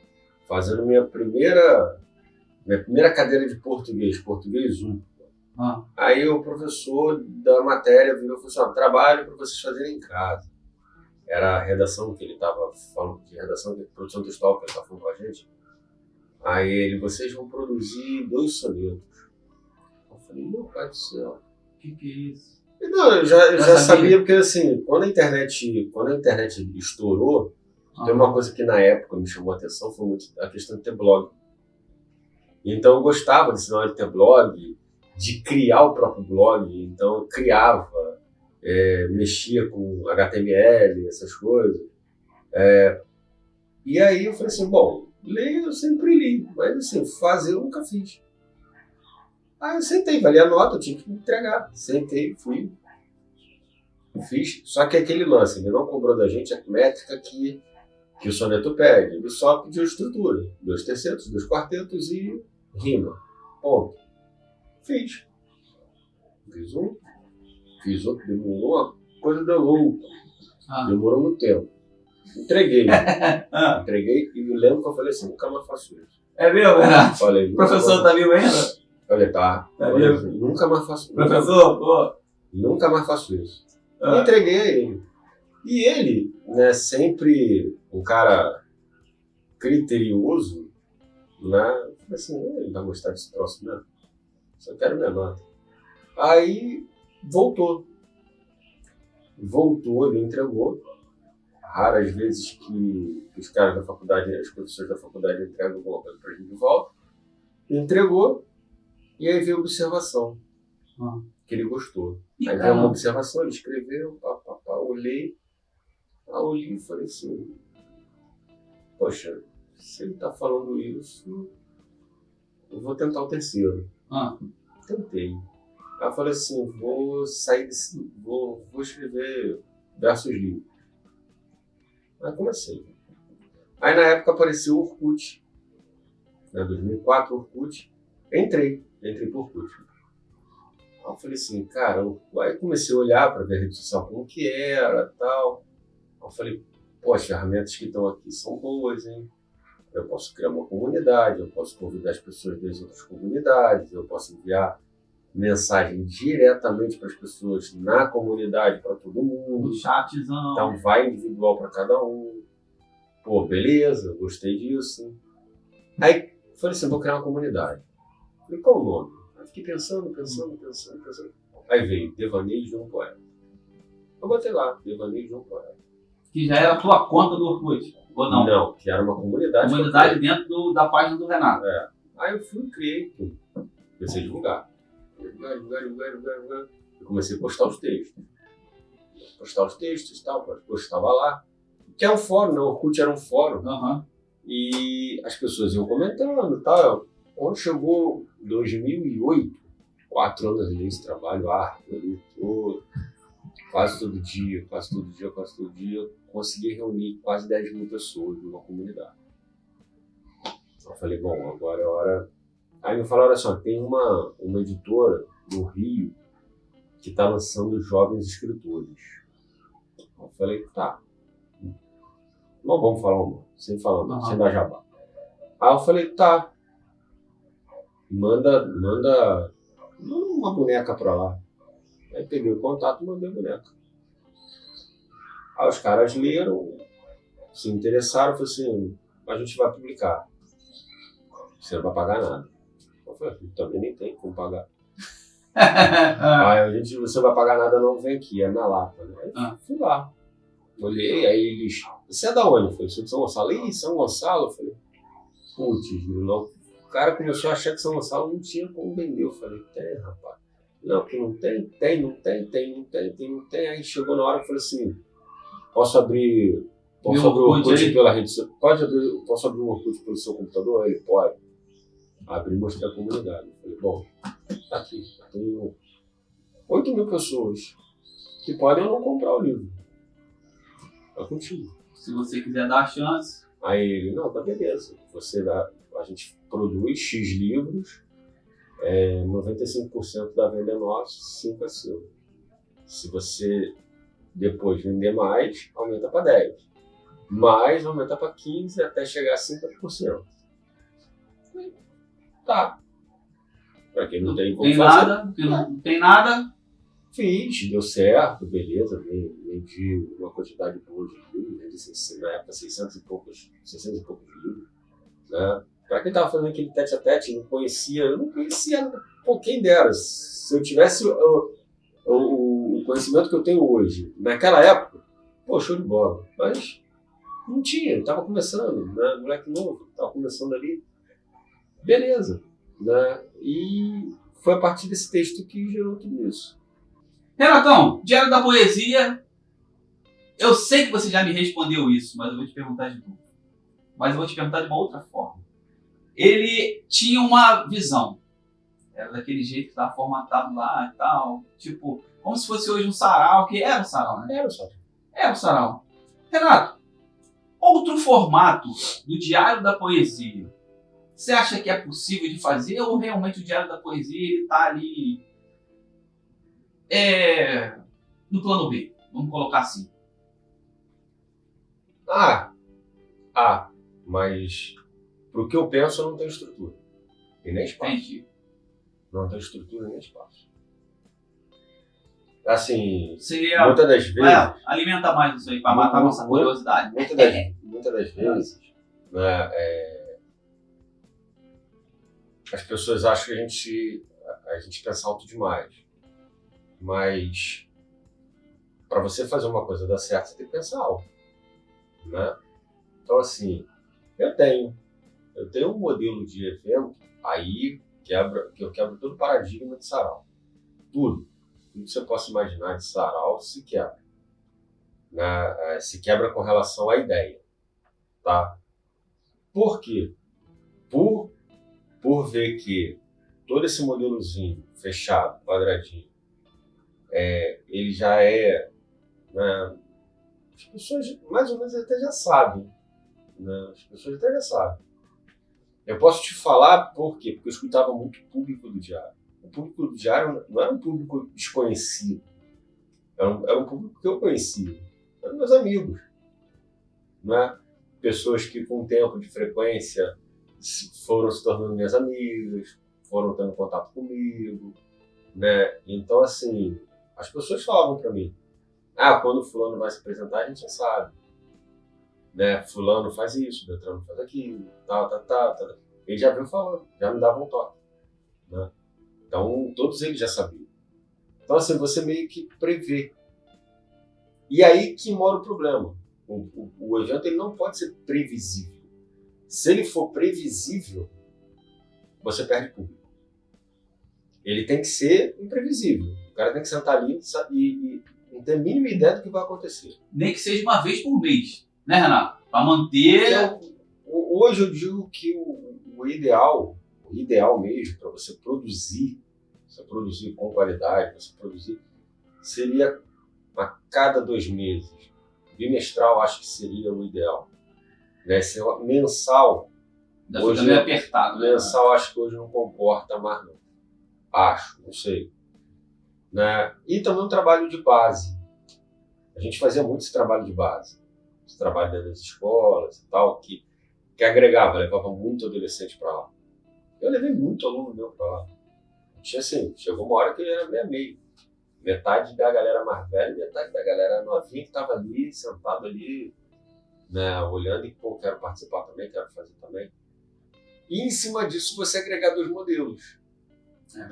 fazendo minha primeira cadeira de português 1. Aí o professor da matéria virou e falou assim, trabalho para vocês fazerem em casa. Era a redação que ele estava falando, produção textual que ele estava falando com a gente. Aí vocês vão produzir 2 sonetos. Eu falei, meu pai do céu. O que é isso? Não, eu já sabia, porque assim, quando a internet estourou, tem uma coisa que na época me chamou a atenção, foi muito a questão de ter blog. Então eu gostava desse negócio de ter blog, de criar o próprio blog, então eu criava, mexia com HTML, essas coisas. E aí eu falei assim, bom, ler eu sempre li, mas assim, fazer eu nunca fiz. Aí eu sentei, valia a nota, eu tinha que entregar. Sentei, fui, fiz. Só que aquele lance, ele não cobrou da gente a métrica que o soneto pede. Ele só pediu estrutura. 2 tercetos, 2 quartetos e rima. Ponto. Fiz. Fiz um, fiz outro, demorou uma coisa de louco. Demorou muito tempo. Entreguei. Entreguei e me lembro que eu falei assim, nunca mais faço isso. É mesmo, Renato? Falei, o professor tá vivo ainda? Olha, tá. Nunca mais faço isso. Professor, pô. Nunca mais faço isso. E entreguei a ele. E ele, né, sempre um cara criterioso, né? Eu falei assim, ele vai gostar desse troço mesmo. Só quero minha nota. Aí voltou. Ele entregou. Raras vezes que os caras da faculdade, os professores da faculdade entregam alguma coisa pra gente de volta. Entregou. E aí veio a observação, que ele gostou. Aí veio uma observação, ele escreveu, olhei. Aí eu olhei e falei assim, poxa, se ele tá falando isso, eu vou tentar o terceiro. Tentei. Aí eu falei assim, vou sair desse, vou escrever versos livres. Aí comecei. Aí na época apareceu o Orkut, né, 2004, Orkut. Entrei por Orkut. Aí eu falei assim, cara, aí comecei a olhar para ver a rede social como que era, tal. Aí eu falei, pô, as ferramentas que estão aqui são boas, hein? Eu posso criar uma comunidade, eu posso convidar as pessoas das outras comunidades, eu posso enviar mensagem diretamente para as pessoas na comunidade, para todo mundo. No chatzão. Então vai individual para cada um. Pô, beleza, gostei disso. Aí falei assim, vou criar uma comunidade. Falei, qual o nome? Aí fiquei pensando. Aí veio Devaneios de um Poeta. Eu botei lá, Devaneios de um Poeta. Que já era a tua conta do Orkut, ou não? Não, que era uma comunidade. Comunidade dentro da página do Renato. Aí eu fui, criei tudo. Comecei a divulgar. Eu comecei a postar os textos. E tal, postava lá. Que é um fórum, né? O Orkut era um fórum. E as pessoas iam comentando e tal. Quando chegou 2008, 4 anos nesse trabalho árduo ali, quase todo dia, consegui reunir quase 10 mil pessoas numa comunidade. Eu falei, bom, agora é hora. Aí me falaram assim, tem uma editora no Rio que está lançando jovens escritores. Eu falei, tá. Não vamos falar o nome, sem falar o nome, sem dar jabá. Aí eu falei, tá, manda uma boneca pra lá. Aí peguei o contato e mandei a boneca. Aí os caras leram, se interessaram, falaram assim, a gente vai publicar. Você não vai pagar nada. Eu falei, também nem tem como pagar. Aí você não vai pagar nada não, vem aqui, é na Lapa. Né? Aí fui lá. Olhei, aí eles, você é da onde? Eu falei, sou de São Gonçalo. Ih, São Gonçalo? Eu falei, putz, não. O cara começou a achar que São Gonçalo não tinha como vender. Eu falei, tem, rapaz. Não, que não tem, não tem. Aí chegou na hora e falei assim, posso abrir o Orkut pela rede social? Posso abrir o Orkut pelo seu computador? Ele pode. Abri e mostrei a comunidade. Eu falei, bom, tá aqui. Tenho 8 mil pessoas que podem ou não comprar o livro. Tá contigo. Se você quiser dar a chance. Aí ele, não, tá beleza. A gente produz X livros, 95% da venda é nossa, 5% é seu. Se você depois vender mais, aumenta para 10%. Mais, aumenta para 15% até chegar a 50%. Tá. Para quem não tem como fazer. Não tem nada. Fiz, deu certo, beleza, vendi uma quantidade boa de livros, vendi na época 600 e poucos livros, né? Para quem estava fazendo aquele tete a tete, eu não conhecia, quem dera. Se eu tivesse o conhecimento que eu tenho hoje, naquela época, pô, show de bola, mas não tinha, estava começando, né? Moleque novo, estava começando ali, beleza, né? E foi a partir desse texto que gerou tudo isso. Renatão, Diário da Poesia, eu sei que você já me respondeu isso, mas eu vou te perguntar de novo. Mas eu vou te perguntar de uma outra forma. Ele tinha uma visão. Era daquele jeito que estava formatado lá e tal. Tipo, como se fosse hoje um sarau, que era um sarau, né? Era um sarau. Renato, outro formato do Diário da Poesia, você acha que é possível de fazer ou realmente o Diário da Poesia está ali no plano B? Vamos colocar assim. Mas pro que eu penso eu não tenho estrutura. E nem espaço. Entendi. Não tenho estrutura nem espaço. Assim, Seria, muitas das vezes... alimenta mais isso aí, para matar a nossa curiosidade. Muitas das vezes, né, as pessoas acham que a gente pensa alto demais. Mas para você fazer uma coisa dar certo, você tem que pensar alto. Né? Então, assim, eu tenho um modelo de evento aí que eu quebro todo o paradigma de sarau. Tudo que você possa imaginar de sarau se quebra. Né? Se quebra com relação à ideia. Tá? Por quê? Por ver que todo esse modelozinho fechado, quadradinho, ele já né, as pessoas mais ou menos até já sabem. Né? As pessoas até já sabem. Eu posso te falar por quê? Porque eu escutava muito público do Diário. O público do Diário não era um público desconhecido. Era um público que eu conhecia. Eram meus amigos. Né? Pessoas que com o tempo de frequência foram se tornando minhas amigas, foram tendo contato comigo. Né? Então, assim, as pessoas falavam para mim, quando o fulano vai se apresentar, a gente já sabe. Né? Fulano faz isso, Beltrano faz aquilo, tal. Ele já veio falando, já me dava um toque. Né? Então, todos eles já sabiam. Então, assim, você meio que prevê. E aí que mora o problema. O evento ele não pode ser previsível. Se ele for previsível, você perde público. Ele tem que ser imprevisível. O cara tem que sentar ali e não ter a mínima ideia do que vai acontecer. Nem que seja uma vez por mês, né, Renato? Para manter... Hoje eu digo que o ideal mesmo para você produzir com qualidade, seria a cada 2 meses. Bimestral acho que seria o ideal. Né? Mensal, hoje meio apertado. Mensal acho que hoje não comporta mais não. Acho, não sei. Né? E também um trabalho de base. A gente fazia muito esse trabalho de base. de trabalho dentro das escolas e tal, que agregava, levava muito adolescente para lá. Eu levei muito aluno meu para lá. Tinha assim, chegou uma hora que era meio. Metade da galera mais velha, metade da galera novinha que estava ali, sentado ali, né, olhando e, pô, quero participar também, quero fazer também. E em cima disso você agregar dois modelos,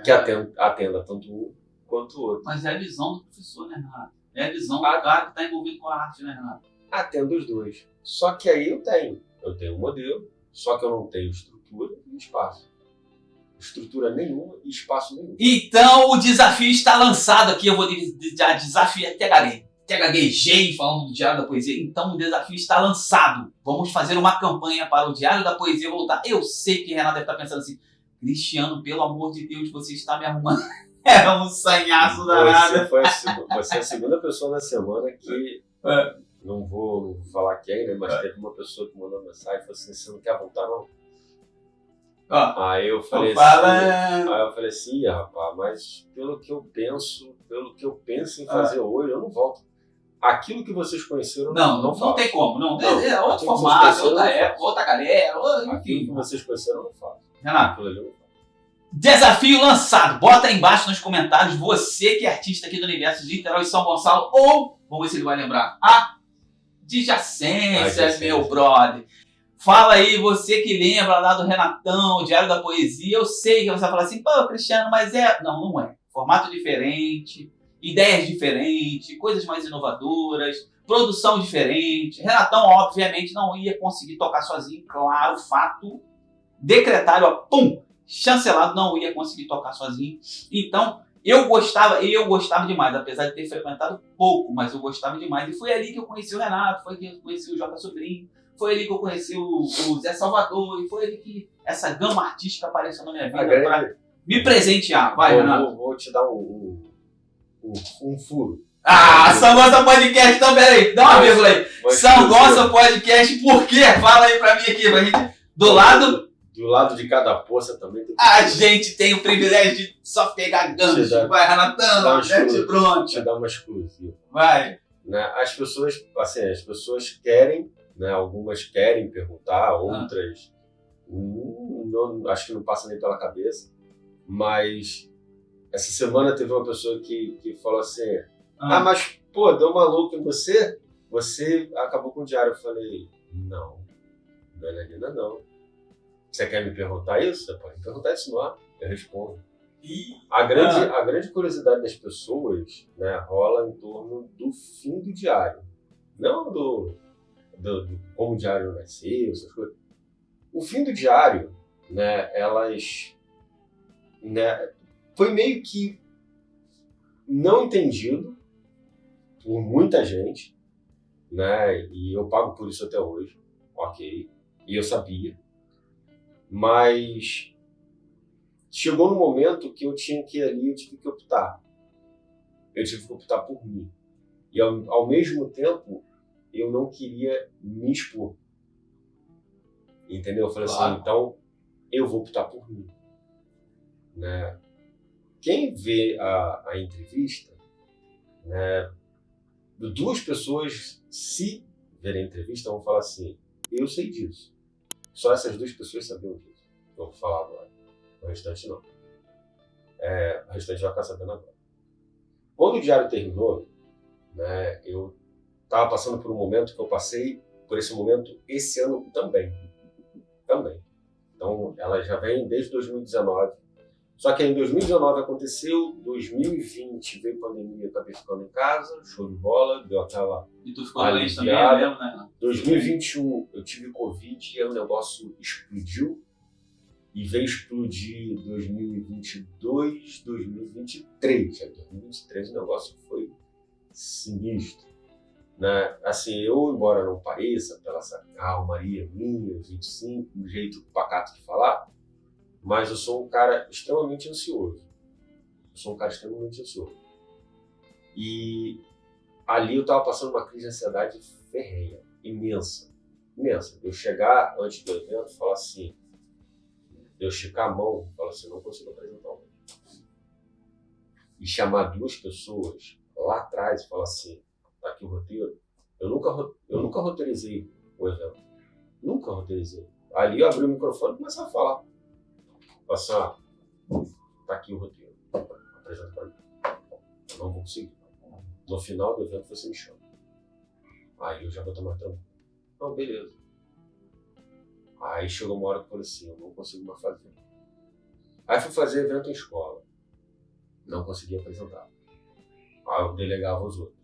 que atenda tanto um quanto o outro. Mas é a visão do professor, né, Renato? É a visão do cara que está envolvido com a arte, né, Renato? Atendo os dois. Só que aí eu tenho um modelo, só que eu não tenho estrutura e espaço. Estrutura nenhuma e espaço nenhum. Então o desafio está lançado aqui. Eu vou já desafiar, até gaguejei falando do Diário da Poesia. Então o desafio está lançado. Vamos fazer uma campanha para o Diário da Poesia voltar. Eu sei que Renato deve estar pensando assim: Cristiano, pelo amor de Deus, você está me arrumando. É um sanhaço danado. Você é a segunda pessoa na semana que... Não vou falar quem, né? Mas teve uma pessoa que mandou mensagem e falou assim: você não quer voltar, não? Aí eu falei assim, rapaz, mas pelo que eu penso em fazer hoje, eu não volto. Aquilo que vocês conheceram, não tem como. Não. É outro formato, outra época, outra galera. Aquilo que vocês conheceram, eu não faço. Renato, desafio lançado. Bota aí embaixo nos comentários, você que é artista aqui do Universo de Niterói e São Gonçalo, ou, vamos ver se ele vai lembrar, Adjacência, meu brother. Fala aí, você que lembra lá do Renatão, Diário da Poesia. Eu sei que você vai falar assim: pô, Cristiano, mas é... Não é. Formato diferente, ideias diferentes, coisas mais inovadoras, produção diferente. Renatão, obviamente, não ia conseguir tocar sozinho. Claro, fato decretado, pum, chancelado, não ia conseguir tocar sozinho. Então, eu gostava demais, apesar de ter frequentado pouco, mas eu gostava demais. E foi ali que eu conheci o Renato, foi ali que eu conheci o Jota Sobrinho, foi ali que eu conheci o Zé Salvador, e foi ali que essa gama artística apareceu na minha vida para me presentear. Vai, Renato. Vou te dar um furo. São Gonça Podcast, então peraí, dá uma vírgula aí. São Gonça Podcast, por quê? Fala aí pra mim aqui, pra gente. Do lado de cada poça também tem que... A gente tem o privilégio de só pegar gancho. Vai, Renatão, mete pronto. Te dar uma exclusiva. Vai. Né? As pessoas querem, né? Algumas querem perguntar, outras acho que não passa nem pela cabeça. Mas essa semana teve uma pessoa que falou assim: mas pô, deu uma louca em você? Você acabou com o diário. Eu falei: não, Dona não. Você quer me perguntar isso? Você pode me perguntar isso no ar, eu respondo. A grande curiosidade das pessoas, né, rola em torno do fim do diário. Não do como o diário nasceu, essas coisas. O fim do diário, né, foi meio que não entendido por muita gente, né, e eu pago por isso até hoje, ok, e eu sabia. Mas chegou no momento que eu tive que optar. Eu tive que optar por mim. E ao mesmo tempo, eu não queria me expor. Entendeu? Eu falei assim, então eu vou optar por mim. Né? Quem vê a entrevista, né, duas pessoas, se verem a entrevista, vão falar assim: eu sei disso. Só essas duas pessoas sabiam disso. Eu vou falar agora. O restante não. O restante vai ficar sabendo agora. Quando o diário terminou, né, eu estava passando por um momento que eu passei por esse momento esse ano também. Então, ela já vem desde 2019. Só que em 2019 aconteceu, 2020 veio pandemia, acabei ficando em casa, show de bola, deu aquela e tu ficou doente também, eu lembro, né? 2021 eu tive Covid e aí o negócio explodiu. E veio explodir 2022, 2023. Em 2023 o negócio foi sinistro. Né? Assim, eu, embora não pareça, pela essa calmaria minha, 25, um jeito pacato de falar, mas eu sou um cara extremamente ansioso. E ali eu estava passando uma crise de ansiedade ferrenha, imensa. Eu chegar antes do evento e falar assim, eu esticar a mão e falar assim: não consigo apresentar hoje. E chamar duas pessoas lá atrás e falar assim: tá aqui o roteiro, Eu nunca roteirizei o evento. Nunca roteirizei. Ali eu abri o microfone e comecei a falar. Assim, tá aqui o roteiro. Apresenta pra mim. Eu não vou conseguir. No final do evento você me chama. Aí eu já vou tomar tranquilo. Não, beleza. Aí chegou uma hora que eu falei assim, eu não consigo mais fazer. Aí fui fazer evento em escola. Não conseguia apresentar. Aí eu delegava os outros.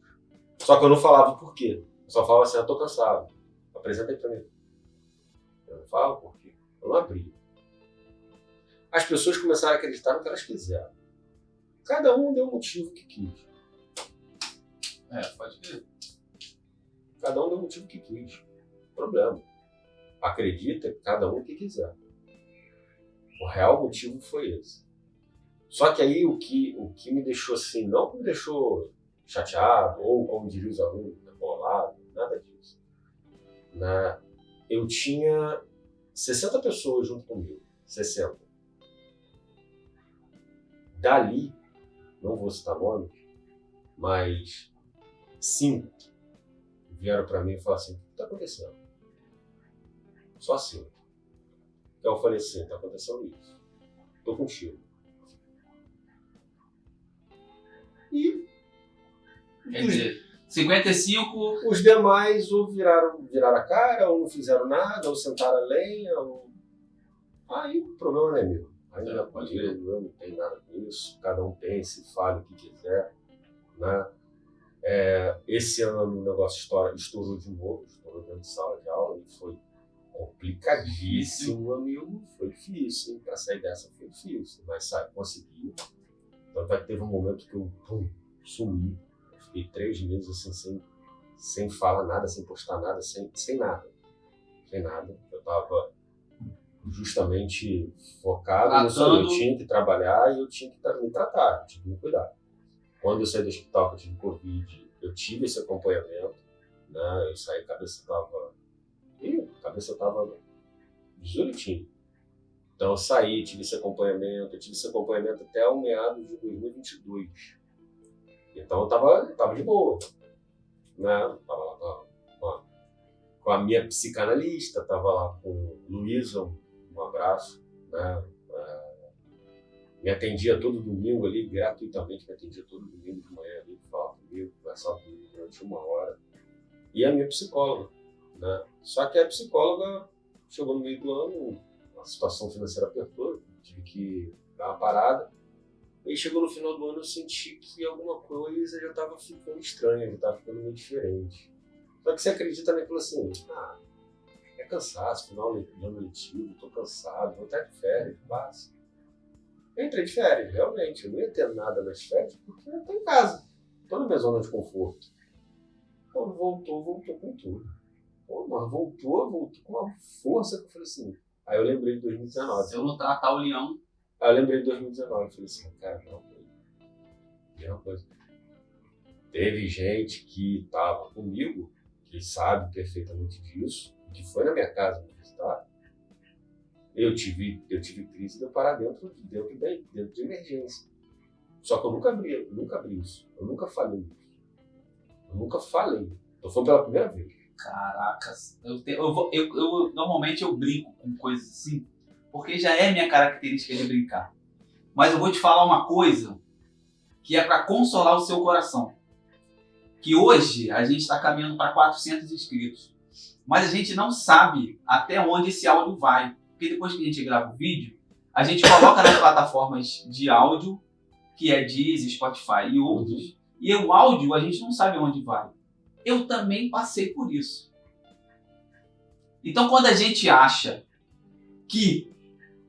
Só que eu não falava por quê. Eu só falava assim, eu tô cansado. Apresenta aí pra mim. Eu não falo por quê. Eu não abria. As pessoas começaram a acreditar no que elas quiseram. Cada um deu o motivo que quis. Pode ver. Cada um deu o motivo que quis. Problema. Acredita cada um o que quiser. O real motivo foi esse. Só que aí o que me deixou assim, não que me deixou chateado, ou como diriam os alunos, bolado, nada disso. Eu tinha 60 pessoas junto comigo. 60. Dali, não vou citar nomes, mas 5 vieram para mim e falaram assim, o que está acontecendo? Só 5. Então eu falei assim, está acontecendo isso. Estou contigo. E Quer dizer, 55... Os demais ou viraram a cara, ou não fizeram nada, ou sentaram a lenha, ou... Aí o problema não é meu. Aí não é comigo, eu não tenho nada com isso. Cada um pense, fale o que quiser. Né? Esse ano o negócio estourou de novo, estourou dentro de sala de aula e foi complicadíssimo, amigo. Foi difícil, hein? Pra sair dessa foi difícil, mas consegui. Então teve um momento que eu sumi. Eu fiquei 3 meses assim, sem falar nada, sem postar nada, sem nada. Sem nada. Eu estava justamente focado nisso aí. Eu tinha que trabalhar e eu tinha que me tratar, eu tinha que me cuidar. Quando eu saí do hospital, que eu tive Covid, eu tive esse acompanhamento. Né? Eu saí, a cabeça estava direitinho. Então eu saí, tive esse acompanhamento. Eu tive esse acompanhamento até o meados de 2022. Então eu tava de boa. Né? Tava lá com a minha psicanalista, tava lá com o Luísa, um abraço. Né? Me atendia todo domingo ali, gratuitamente, me atendia todo domingo de manhã ali, falava comigo, conversava comigo durante 1 hora. E a minha psicóloga. Né? Só que a psicóloga chegou no meio do ano, a situação financeira apertou, tive que dar uma parada. E chegou no final do ano, eu senti que alguma coisa já estava ficando estranha, já estava ficando meio diferente. Só que você acredita naquilo assim, é cansaço, final de ano letivo, estou cansado, vou até de férias, passa. Eu entrei de férias, realmente, eu não ia ter nada nas férias porque eu estou em casa, estou na minha zona de conforto. Então voltou com tudo. Pô, mas voltou com uma força que eu falei assim. Aí eu lembrei de 2019. Se eu não tratar o leão... Aí eu lembrei de 2019, eu falei assim, cara, mesma coisa. Teve gente que estava comigo, que sabe perfeitamente disso, que foi na minha casa me visitar. Eu tive crise de eu parar dentro de emergência. Só que eu nunca abri isso. Eu nunca falei isso. Então foi pela primeira vez. Caracas, normalmente eu brinco com coisas assim, porque já é minha característica de brincar. Mas eu vou te falar uma coisa que é para consolar o seu coração. Que hoje a gente está caminhando para 400 inscritos. Mas a gente não sabe até onde esse áudio vai. Porque depois que a gente grava o vídeo, a gente coloca nas plataformas de áudio, que é Deezer, Spotify e outros. E o áudio a gente não sabe onde vai. Eu também passei por isso. Então quando a gente acha que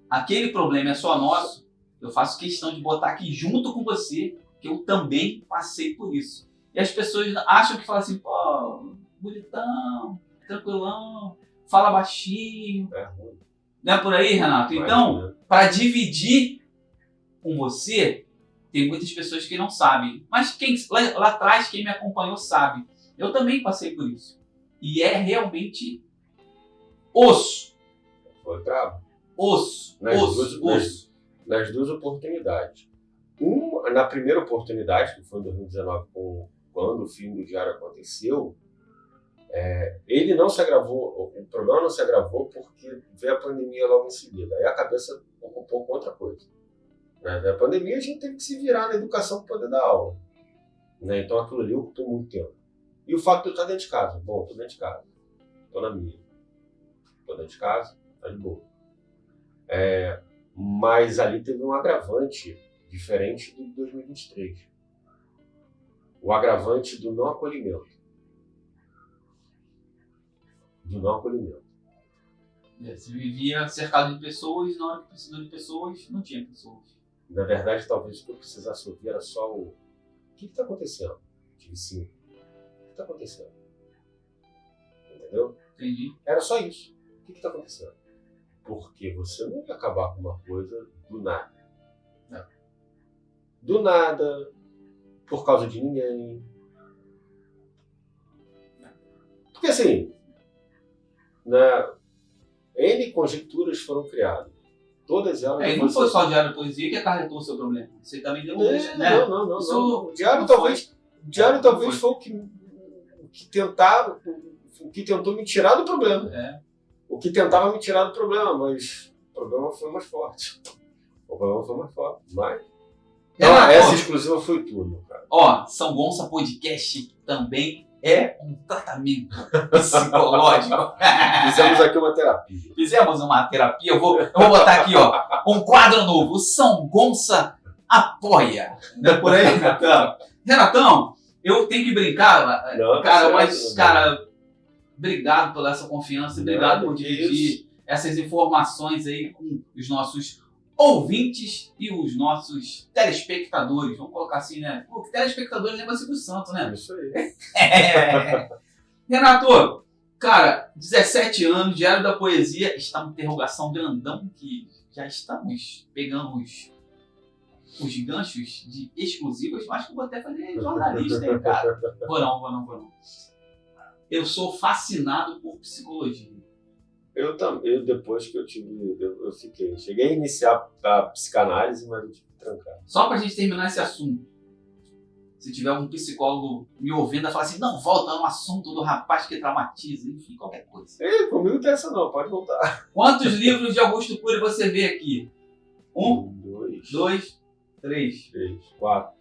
aquele problema é só nosso, eu faço questão de botar aqui junto com você que eu também passei por isso. E as pessoas acham que falam assim, pô, bonitão, tranquilão, fala baixinho. Não é por aí, Renato? Então, para dividir com você, tem muitas pessoas que não sabem. Mas lá atrás, quem me acompanhou sabe. Eu também passei por isso. E é realmente osso. Foi brabo. Osso. Nas duas oportunidades. Na primeira oportunidade, que foi em 2019, quando o fim do diário aconteceu, Ele não se agravou, o problema não se agravou porque veio a pandemia logo em seguida. Aí a cabeça ocupou com outra coisa. Né? Veio a pandemia, a gente teve que se virar na educação para poder dar aula. Né? Então aquilo ali ocupou muito tempo. E o fato de eu estar dentro de casa. Bom, estou dentro de casa. Estou na minha. Estou dentro de casa, está de boa. Mas ali teve um agravante diferente do de 2023. O agravante do não acolhimento. Do não acolhimento. Você vivia cercado de pessoas, na hora que precisou de pessoas, não tinha pessoas. Na verdade, talvez o que eu precisasse ouvir era só o que está acontecendo? Tive sim. O que está acontecendo? Entendeu? Entendi. Era só isso. O que está acontecendo? Porque você não ia acabar com uma coisa do nada. Não. Do nada, por causa de ninguém. Porque assim, N conjecturas foram criadas. Todas elas... E não foi só o Diário da Poesia que acarretou o seu problema. Você também deu né? Não. O Diário talvez foi o que tentou me tirar do problema. O que tentava me tirar do problema, mas o problema foi mais forte. Mas... Então, essa exclusiva foi tudo, cara. São Gonça Podcast também é um tratamento psicológico. Fizemos aqui uma terapia. Fizemos uma terapia. Eu vou botar aqui, um quadro novo. São Gonça apoia. Não é por aí, Renatão? Renatão, eu tenho que brincar, cara, obrigado pela essa confiança, obrigado por dividir essas informações aí com os nossos ouvintes e os nossos telespectadores. Vamos colocar assim, né? Porque telespectadores lembra Silvio Santos, né? Isso aí. Renato, cara, 17 anos, Diário da Poesia, está uma interrogação grandão que já estamos pegando os ganchos de exclusivas. Acho que eu vou até fazer jornalista, hein, cara? Vou não. Eu sou fascinado por psicologia. Eu depois que eu fiquei. Cheguei a iniciar a psicanálise, mas eu tive que trancar. Só pra gente terminar esse assunto. Se tiver algum psicólogo me ouvindo, falar assim, não, volta no assunto do rapaz que traumatiza, enfim, qualquer coisa. Comigo não tem essa não, pode voltar. Quantos livros de Augusto Cury você vê aqui? 1, 2, 3, 4.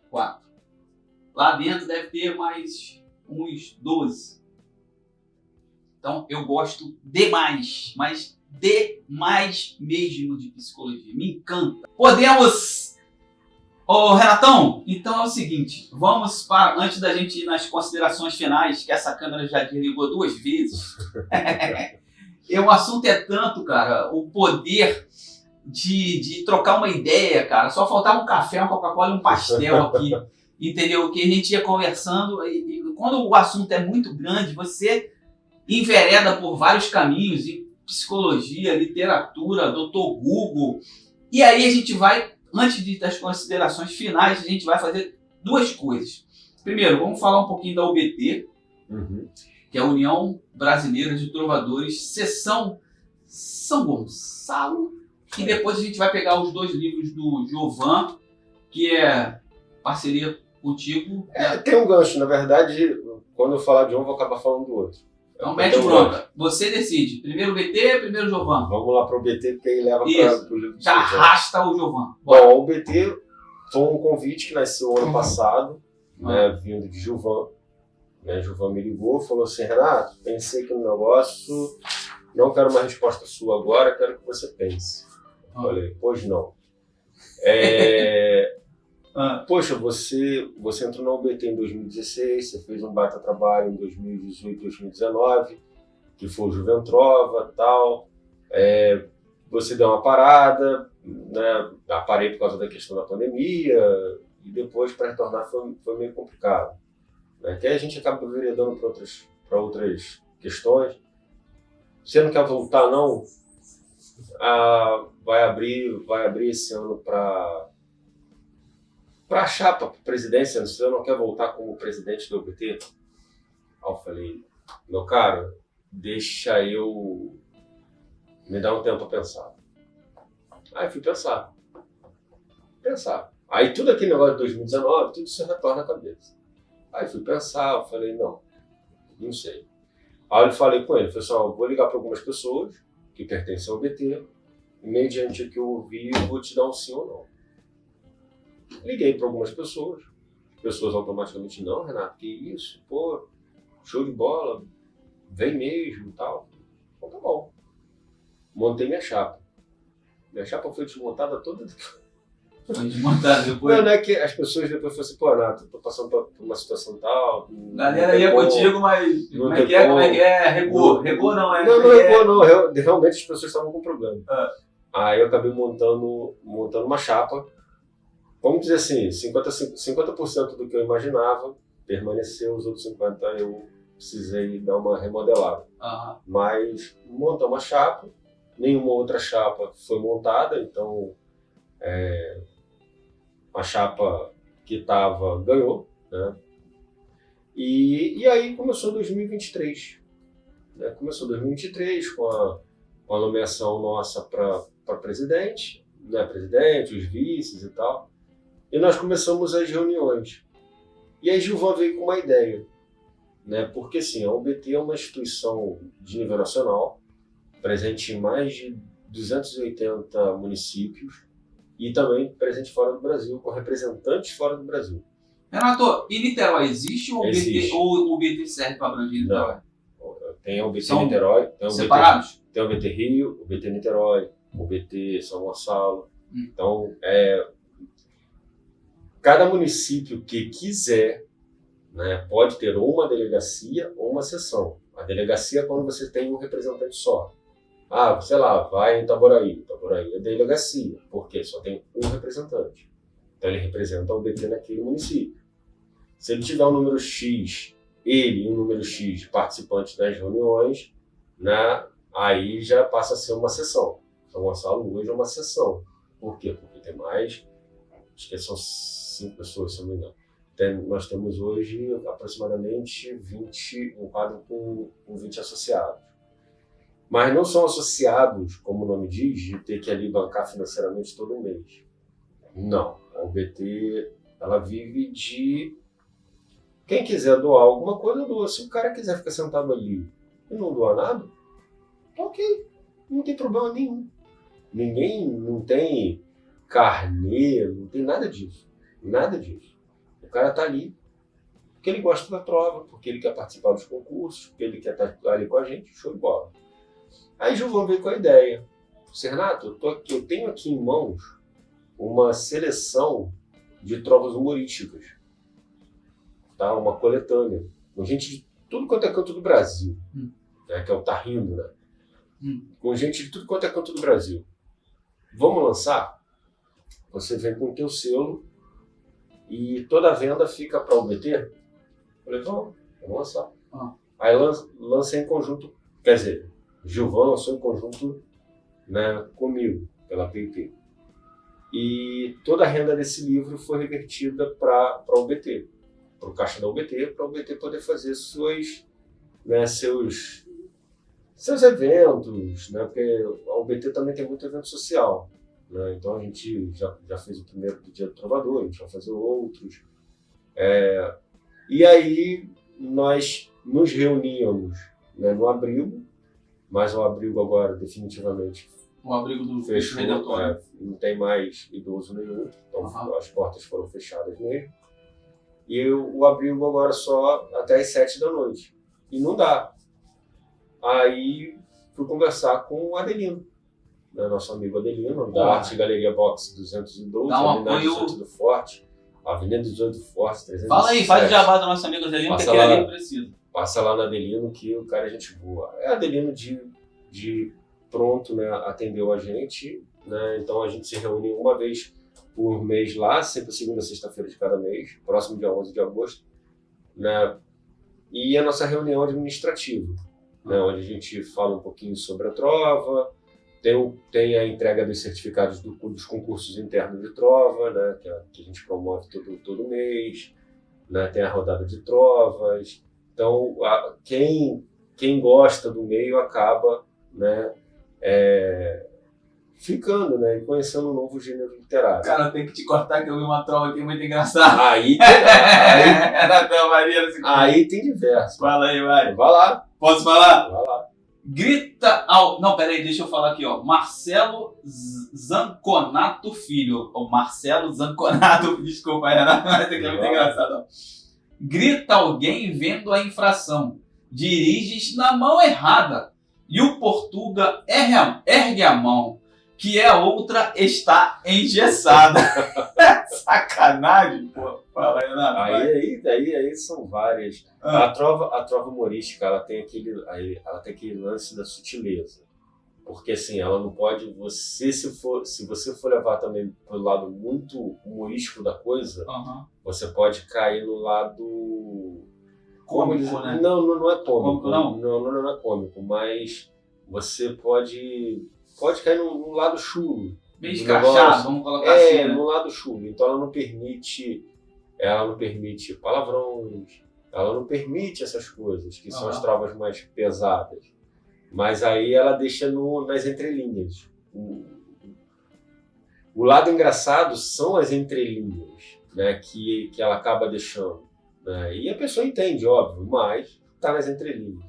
Lá dentro deve ter mais uns 12. Então, eu gosto demais, mas demais mesmo de psicologia. Me encanta. Podemos... Renatão, então é o seguinte, vamos para, antes da gente ir nas considerações finais, que essa câmera já desligou 2 vezes. O assunto é tanto, cara, o poder de trocar uma ideia, cara. Só faltava um café, uma Coca-Cola e um pastel aqui, entendeu? Que a gente ia conversando e quando o assunto é muito grande, você envereda por vários caminhos, em psicologia, literatura, Dr. Google. E aí a gente vai, antes das considerações finais, a gente vai fazer 2 coisas. Primeiro, vamos falar um pouquinho da UBT, que é a União Brasileira de Trovadores, seção São Gonçalo. E depois a gente vai pegar os 2 livros do Giovan, que é parceria contigo. Tem um gancho, na verdade, quando eu falar de um, eu vou acabar falando do outro. Então mete bronca. Você decide. Primeiro o BT, primeiro o Giovan. Vamos lá para o BT, porque aí leva para o livro. Já arrasta o Giovan. Bom, o BT foi um convite que nasceu ano passado, vindo de Giovan. Giovan me ligou, falou assim, Renato, pensei aqui no negócio, não quero uma resposta sua agora, quero que você pense. Eu falei, pois não. Poxa, você entrou na UBT em 2016, você fez um baita trabalho em 2018, 2019, que foi o Juventrova e tal. Você deu uma parada, né? Parei por causa da questão da pandemia, e depois para retornar foi meio complicado. Né? Que aí a gente acaba enveredando para outras questões. Você não quer voltar, não? Vai abrir esse ano para a chapa, para a presidência, você não quer voltar como presidente do UBT? Aí eu falei, meu caro, deixa eu me dar um tempo para pensar. Aí fui pensar. Aí tudo aquele negócio de 2019, tudo isso retorna à cabeça. Aí fui pensar, eu falei, não sei. Aí eu falei com ele, falei assim, vou ligar para algumas pessoas que pertencem ao BT, e mediante o que eu ouvi, eu vou te dar um sim ou não. Liguei para algumas pessoas, as pessoas automaticamente, não, Renato, que isso, pô, show de bola, vem mesmo e tal. Então tá bom. Montei minha chapa. Minha chapa foi desmontada toda. Foi desmontada depois. Não é que as pessoas depois falam assim, pô, Renato, tô passando por uma situação tal. Galera ia contigo, mas como é que é? Como é que é? Recuou. Recuou não, é? Não recuou não. Realmente as pessoas estavam com problema. Aí eu acabei montando uma chapa. Vamos dizer assim, 50% do que eu imaginava permaneceu, os outros 50% eu precisei dar uma remodelada. Mas montar uma chapa, nenhuma outra chapa foi montada, então a chapa que estava ganhou, né? E aí começou 2023. Né? Começou 2023 com a nomeação nossa para presidente, né? Presidente, os vices e tal. E nós começamos as reuniões. E aí Gilvan veio com uma ideia, né? Porque assim, a UBT é uma instituição de nível nacional, presente em mais de 280 municípios e também presente fora do Brasil, com representantes fora do Brasil. Renato, e Niterói existe ou Existe. o BT serve para abranger Niterói? Não. Tem o BT São Niterói, tem o separados? tem o BT Rio, o BT Niterói, o BT São Gonçalo. Então, cada município que quiser, né, pode ter ou uma delegacia ou uma seção. A delegacia é quando você tem um representante só. Sei lá, vai em Itaboraí. Itaboraí é delegacia, porque só tem um representante. Então ele representa o BT naquele município. Se ele tiver um número X, ele e um número X de participantes das reuniões, né, aí já passa a ser uma seção. São Gonçalo hoje é uma seção. Por quê? Porque tem mais, acho que são 5 pessoas, se não me engano. Nós temos hoje aproximadamente 20, um quadro com 20 associados. Mas não são associados, como o nome diz, de ter que ali bancar financeiramente todo mês. Não. A UBT, ela vive de... Quem quiser doar alguma coisa, doa. Se o cara quiser ficar sentado ali e não doar nada, tá ok. Não tem problema nenhum. Ninguém não tem carnê, não tem nada disso. Nada disso. O cara tá ali porque ele gosta da prova, porque ele quer participar dos concursos, porque ele quer estar ali com a gente, show de bola. Aí Gilvan veio com a ideia. Renato, eu tenho aqui em mãos uma seleção de trovas humorísticas. Tá? Uma coletânea. Com gente de tudo quanto é canto do Brasil. Né? Que é o Tá Rindo, né? Com gente de tudo quanto é canto do Brasil. Vamos lançar? Você vem com o teu selo e toda a venda fica para o BT? Eu falei, vamos lançar. Aí lancei em conjunto, quer dizer, Gilvan lançou em conjunto, né, comigo, pela PIP. E toda a renda desse livro foi revertida para o BT, para o caixa da UBT, para o BT poder fazer seus eventos, né, porque a UBT também tem muito evento social. Né, então a gente já fez o primeiro do Dia do Trovador, a gente vai fazer outros. E aí nós nos reuníamos, né, no abrigo, mas o abrigo agora definitivamente o abrigo do fechou, Redentor. não tem mais idoso nenhum, então as portas foram fechadas mesmo. E o abrigo agora só até as 7 da noite. E não dá. Aí fui conversar com o Adelino, né, nosso amigo Adelino, da Arte Galeria Box 212, Avenida 18 do Forte, Avenida 18 do Forte, 307. Fala aí, faz o jabá do nosso amigo Adelino, que aquele ali precisa. Passa lá no Adelino que o cara é gente boa. É Adelino de pronto, né, atendeu a gente, né, então a gente se reúne uma vez por mês lá, sempre segunda e sexta-feira de cada mês, próximo dia 11 de agosto, né, e a nossa reunião administrativa, né, onde a gente fala um pouquinho sobre a trova, tem a entrega dos certificados dos concursos internos de trova, né, que a gente promove todo mês, né, tem a rodada de trovas. Então, quem gosta do meio acaba, né, ficando, né, e conhecendo um novo gênero literário. Cara, eu tenho que te cortar que eu vi uma trova aqui muito engraçada. Aí tem diversos. Fala aí, vai. Vai lá, Posso falar? Vai lá. Grita ao... Não, peraí, deixa eu falar aqui, ó. Marcelo Zanconato Filho. O Marcelo Zanconato, desculpa, Renato, mas isso aqui é muito engraçado. Ó. Grita alguém vendo a infração. Diriges na mão errada. E o Portuga ergue a mão, que a outra está engessada. Sacanagem, pô. Fala, Renato. Aí são várias. A trova humorística, ela tem aquele lance da sutileza. Porque assim, ela não pode. Se você for levar também pelo lado muito humorístico da coisa, você pode cair no lado cômico, né? Não é cômico. Não? Não é cômico, mas você pode cair no lado chulo. Bem escrachado, vamos colocar assim, né? No lado chulo. Então ela não permite palavrões, ela não permite essas coisas, que são as trovas mais pesadas. Mas aí ela deixa nas entrelinhas. O lado engraçado são as entrelinhas, né, que ela acaba deixando. Né? E a pessoa entende, óbvio, mas está nas entrelinhas.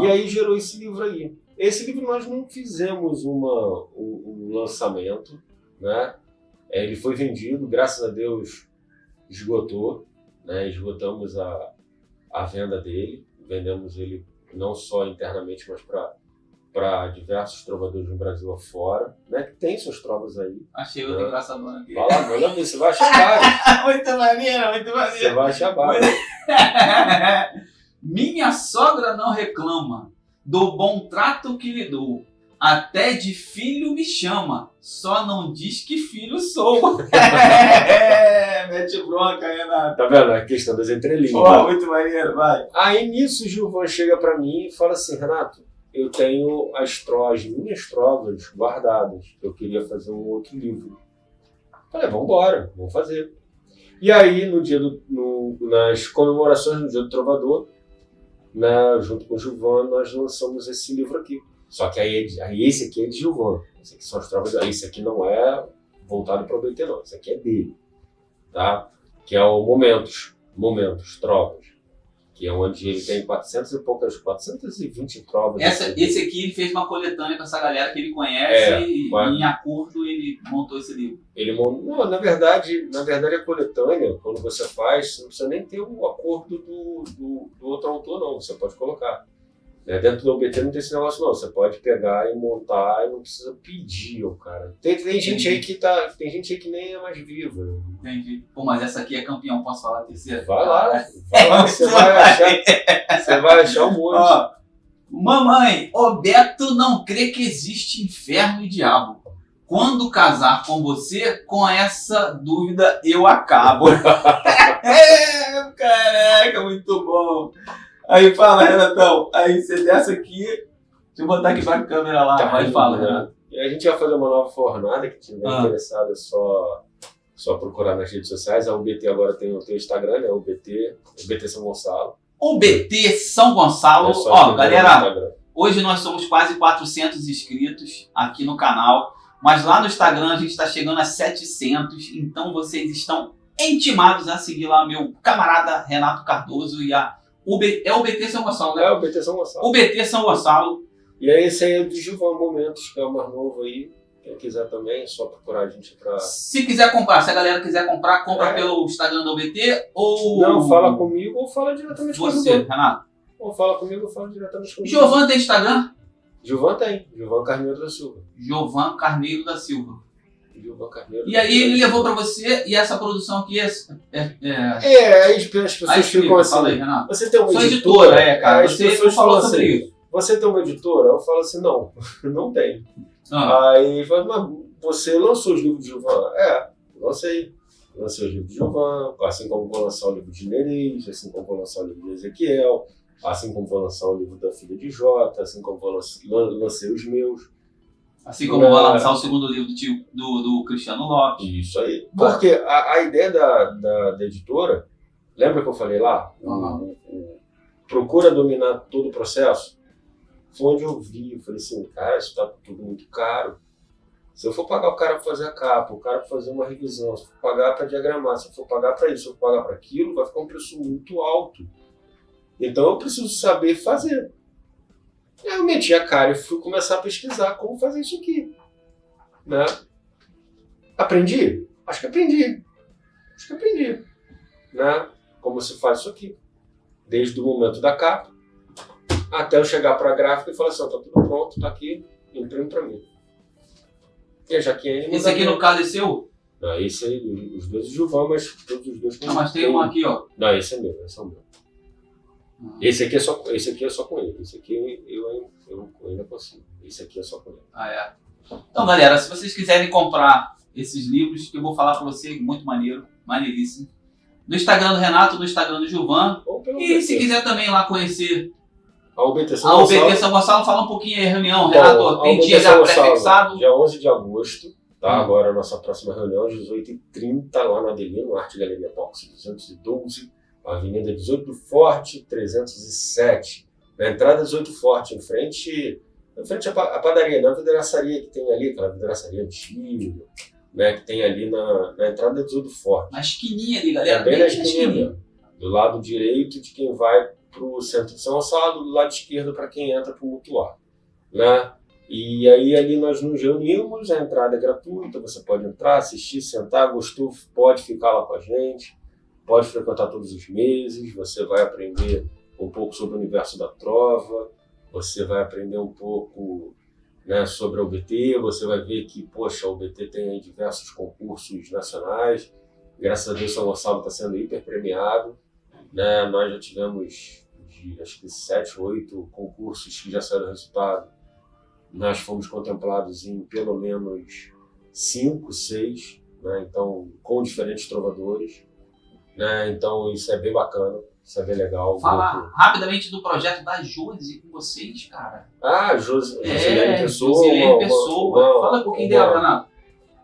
E aí gerou esse livro aí. Esse livro nós não fizemos um lançamento, né? Ele foi vendido, graças a Deus esgotou, né? Esgotamos a venda dele, vendemos ele não só internamente, mas para diversos trovadores no Brasil afora, né? Que tem suas trovas aí. Achei outra engraçadona aqui. Vai lá, manda ver, você vai achar vários. Muito maneiro, muito maneiro. Você vai achar vários. Minha sogra não reclama do bom trato que lhe dou. Até de filho me chama, só não diz que filho sou. Mete bronca, Renato. Tá vendo? A questão das entrelinhas. Muito maneiro, vai. Aí nisso o Gilvan chega pra mim e fala assim: Renato, eu tenho minhas trovas guardadas. Eu queria fazer um outro livro. Falei, vambora, vamos fazer. E aí, nas comemorações do Dia do Trovador, né, junto com o Gilvan, nós lançamos esse livro aqui. Só que aí esse aqui é de Gilvan. Esse aqui são as trovas. Esse aqui não é voltado para o BT, não. Esse aqui é dele. Tá? Que é o Momentos, Trovas. Que é onde ele tem 420 trovas. Esse aqui ele fez uma coletânea com essa galera que ele conhece e em acordo ele montou esse livro. Não, na verdade a coletânea, quando você faz, você não precisa nem ter o acordo do outro autor, não. Você pode colocar. Dentro do OBT não tem esse negócio, não. Você pode pegar e montar e não precisa pedir ao cara. Tem gente aí que nem é mais viva. Entendi. Pô, mas essa aqui é campeão, posso falar a terceira? Vai lá, você vai achar um monte. Ó, mamãe, o Beto não crê que existe inferno e diabo. Quando casar com você, com essa dúvida eu acabo. Caraca, muito bom. Aí fala, Renatão, aí você desce aqui, deixa eu botar aqui pra câmera lá, vai falar, né? E a gente vai fazer uma nova fornada, que tiver interessado é só procurar nas redes sociais. A UBT agora tem o Instagram, né? UBT São Gonçalo. UBT São Gonçalo, ó, galera, hoje nós somos quase 400 inscritos aqui no canal, mas lá no Instagram a gente está chegando a 700, então vocês estão intimados a seguir lá meu camarada Renato Cardoso e a é o BT São Gonçalo, né? É o BT São Gonçalo. O BT São Gonçalo. E aí esse aí é do Gilvan Momentos, que é o mais novo aí. Quem quiser também, é só procurar a gente pra... Se quiser comprar, se a galera quiser comprar, compra pelo Instagram do BT ou... Não, fala comigo ou fala diretamente com você, Renato. Ou fala comigo ou fala diretamente comigo. Gilvan tem Instagram? Gilvan tem. Gilvan Carneiro da Silva. Gilvan Carneiro da Silva. Gilvan Carneiro. E aí ele levou pra você, e essa produção aqui aí as pessoas ficam assim. Fala aí, Renato. Você tem uma editora, cara. Você falou sobre assim, isso. Você tem uma editora? Eu falo assim, não, não tem. Aí fala, mas você lançou os livros de Gilvan? Lancei os livros de Gilvan, assim como vou lançar o livro de Nereis, assim como vou lançar o livro de Ezequiel, assim como vou lançar o livro da filha de Jota, assim como vou lancei os meus. Assim como vai lançar o segundo livro do Cristiano Lopes. Isso aí. Porque a ideia da editora, lembra que eu falei lá? Procura dominar todo o processo. Foi onde eu vi, eu falei assim, cara, isso tá tudo muito caro. Se eu for pagar o cara para fazer a capa, o cara para fazer uma revisão, se eu for pagar para diagramar, se eu for pagar para isso, se eu for pagar para aquilo, vai ficar um preço muito alto. Então eu preciso saber fazer. E aí eu meti a cara e fui começar a pesquisar como fazer isso aqui. Né? Aprendi? Acho que aprendi. Né? Como se faz isso aqui. Desde o momento da capa até eu chegar para a gráfica e falar assim, tá tudo pronto, tá aqui, imprime para mim. E a Jaqueline... Esse aqui no caso é seu? Não, esse aí, os dois de Gilvan, mas todos os dois... Não, mas tem um aqui, ó. Não, esse é meu, esse é o meu. Esse aqui é só com ele. Esse aqui eu ainda consigo. Esse aqui é só com ele. Ah, é. Então, galera, se vocês quiserem comprar esses livros, que eu vou falar para você, muito maneiro, maneiríssimo. No Instagram do Renato, no Instagram do Gilvan. E se quiser também lá conhecer a UBT São Gonçalo, fala um pouquinho aí, reunião. Renato, tem dia já pré-fixado? Dia 11 de agosto, tá? Agora a nossa próxima reunião, às 18h30, lá na Adelino, Arte Galeria Box 212, Avenida 18 do Forte, 307. Na entrada 18 do Forte, em frente à padaria, na vidraçaria que tem ali, aquela vidraçaria antiga, né, que tem ali na entrada 18 do Forte. Na esquininha ali, galera. É bem na esquininha. Do lado direito de quem vai para o centro de São Gonçalo, do lado esquerdo para quem entra para o Mutuar. Né? E aí ali nós nos reunimos, a entrada é gratuita, você pode entrar, assistir, sentar, gostou, pode ficar lá com a gente, pode frequentar todos os meses, você vai aprender um pouco sobre o universo da trova, você vai aprender um pouco, né, sobre a UBT, você vai ver que, poxa, a UBT tem aí diversos concursos nacionais, graças a Deus São Gonçalo está sendo hiper premiado, né? Nós já tivemos acho que 7 ou 8 concursos que já saíram resultado. Nós fomos contemplados em pelo menos 5, 6, né? Então, com diferentes trovadores. Né? Então, isso é bem bacana, isso é bem legal. Fala rapidamente do projeto da Josi com vocês, cara. Ah, Josilene Pessoa. Fala um pouquinho dela, Renato.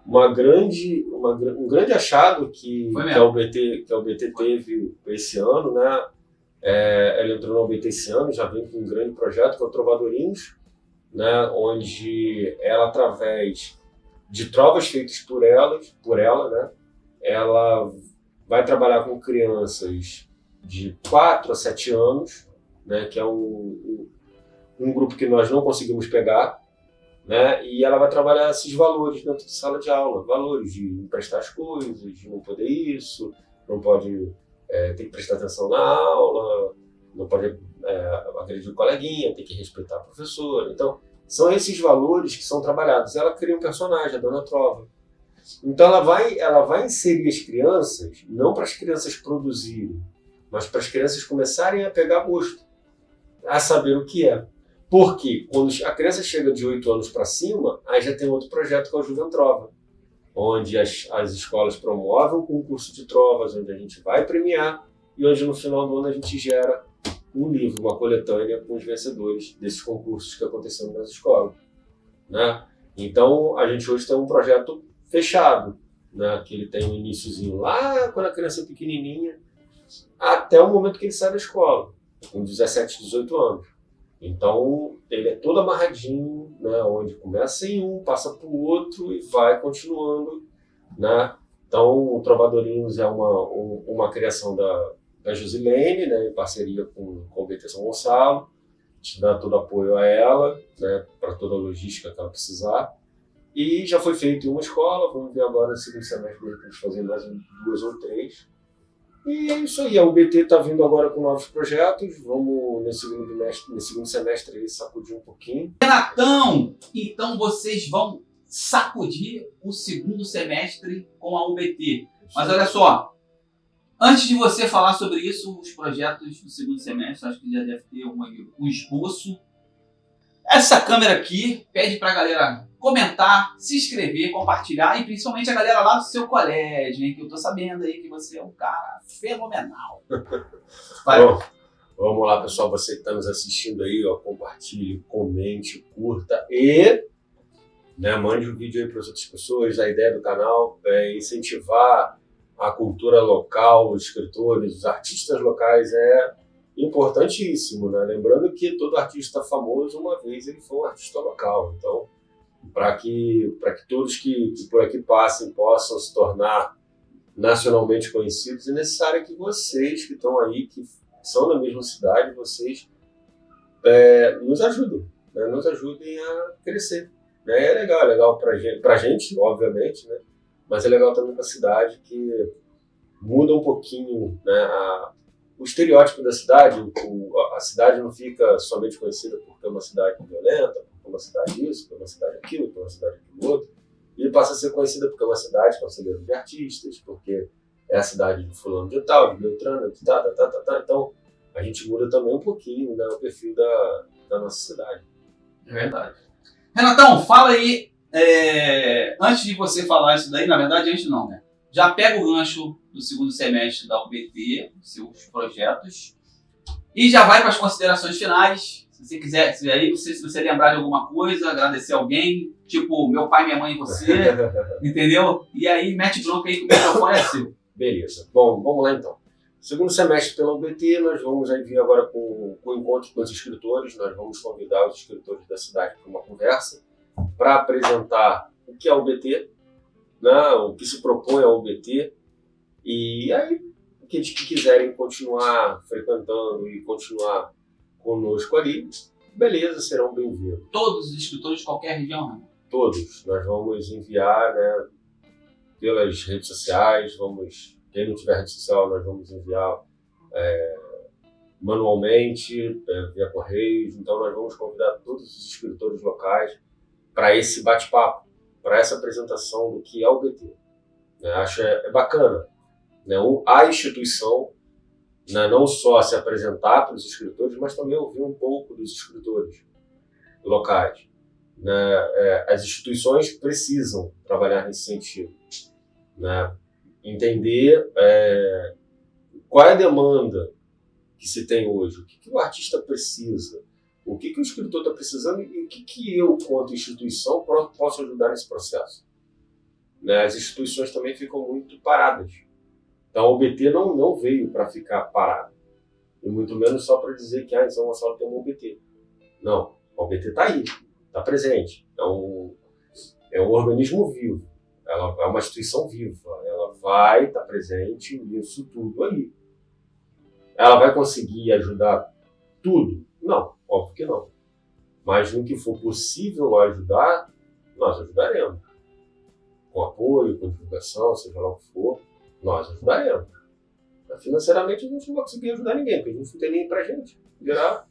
Um grande achado que a UBT teve esse ano, né? Ela entrou na UBT esse ano, já vem com um grande projeto que é o Trovadorinhos, né? Onde ela, através de trovas feitas por ela, né? Ela vai trabalhar com crianças de 4 a 7 anos, né? Que é um grupo que nós não conseguimos pegar. Né? E ela vai trabalhar esses valores dentro de sala de aula, valores de emprestar as coisas, de não poder isso, não pode ter que prestar atenção na aula, não pode agredir o coleguinha, tem que respeitar a professora. Então, são esses valores que são trabalhados. Ela cria um personagem, a Dona Trova. Então, ela vai inserir as crianças, não para as crianças produzirem, mas para as crianças começarem a pegar gosto, a saber o que é. Porque quando a criança chega de 8 anos para cima, aí já tem outro projeto que é o Juventrova, onde as escolas promovem um concurso de trovas, onde a gente vai premiar e onde no final do ano a gente gera um livro, uma coletânea com os vencedores desses concursos que aconteceram nas escolas. Né? Então, a gente hoje tem um projeto fechado, né? Que ele tem um iniciozinho lá quando a criança é pequenininha, até o momento que ele sai da escola, com 17, 18 anos. Então, ele é todo amarradinho, né, onde começa em um, passa para o outro e vai continuando. Né? Então, o Trovadorinhos é uma criação da Josilene, né, em parceria com o UBT São Gonçalo. A gente dá todo apoio a ela, né, para toda a logística que ela precisar. E já foi feito em uma escola, vamos ver agora no segundo semestre, de repente, fazer mais 2 ou 3. E é isso aí, a UBT está vindo agora com novos projetos, vamos nesse segundo semestre aí sacudir um pouquinho. Renatão, então vocês vão sacudir o segundo semestre com a UBT. Mas olha só, antes de você falar sobre isso, os projetos do segundo semestre, acho que já deve ter um esboço. Essa câmera aqui pede pra galera comentar, se inscrever, compartilhar e principalmente a galera lá do seu colégio, hein, que eu tô sabendo aí que você é um cara fenomenal. Bom, vamos lá, pessoal, você que está nos assistindo aí, ó, compartilhe, comente, curta e, né, mande o vídeo aí para as outras pessoas. A ideia do canal é incentivar a cultura local, os escritores, os artistas locais, é importantíssimo, né? Lembrando que todo artista famoso, uma vez, ele foi um artista local. Então, para que todos que por aqui passem possam se tornar nacionalmente conhecidos, é necessário que vocês que estão aí, que são da mesma cidade, vocês nos ajudem, né? Nos ajudem a crescer. Né? É legal pra gente, obviamente, né? Mas é legal também para a cidade, que muda um pouquinho, né, o estereótipo da cidade. A cidade não fica somente conhecida por ter uma cidade violenta, por ter uma cidade isso, por ter uma cidade aquilo, por ter uma cidade aquilo outro. E passa a ser conhecida porque é uma cidade conselheiro de artistas, porque é a cidade de fulano de tal, de Beltrano, de tal. Então, a gente muda também um pouquinho, né, o perfil da nossa cidade. É verdade. Renatão, fala aí, antes de você falar isso daí, na verdade, antes não, né? Já pega o gancho do segundo semestre da UBT, seus projetos, e já vai para as considerações finais. Se você quiser, se você lembrar de alguma coisa, agradecer alguém, tipo meu pai, minha mãe e você, entendeu? E aí mete bronca aí que o microfone é seu. Beleza. Bom, vamos lá então. Segundo semestre pela UBT, nós vamos aí vir agora com o encontro com os escritores. Nós vamos convidar os escritores da cidade para uma conversa, para apresentar o que é a UBT, né, o que se propõe a UBT, e aí aqueles que quiserem continuar frequentando e continuar conosco ali, beleza, serão bem-vindos. Todos os escritores de qualquer região, né? Todos. Nós vamos enviar, né, pelas redes sociais, quem não tiver rede social, nós vamos enviar manualmente, via correios. Então nós vamos convidar todos os escritores locais para esse bate-papo, para essa apresentação do que é o UBT. Acho bacana, né? A instituição, né, não só se apresentar para os escritores, mas também ouvir um pouco dos escritores locais. Né? As instituições precisam trabalhar nesse sentido, né? Entender qual é a demanda que se tem hoje, o que o artista precisa, o que o escritor está precisando e o que eu, quanto instituição, posso ajudar nesse processo. Né? As instituições também ficam muito paradas. Então, a UBT não veio para ficar parada. E muito menos só para dizer que em São Gonçalo tem uma UBT. Não, a UBT está aí, está presente. É um organismo vivo. Ela é uma instituição viva. Ela vai estar presente nisso tudo aí. Ela vai conseguir ajudar tudo? Não, óbvio que não. Mas no que for possível ajudar, nós ajudaremos. Com apoio, com divulgação, seja lá o que for, nós ajudaremos. Financeiramente a gente não vai conseguir ajudar ninguém, porque a gente não tem nem pra gente gerar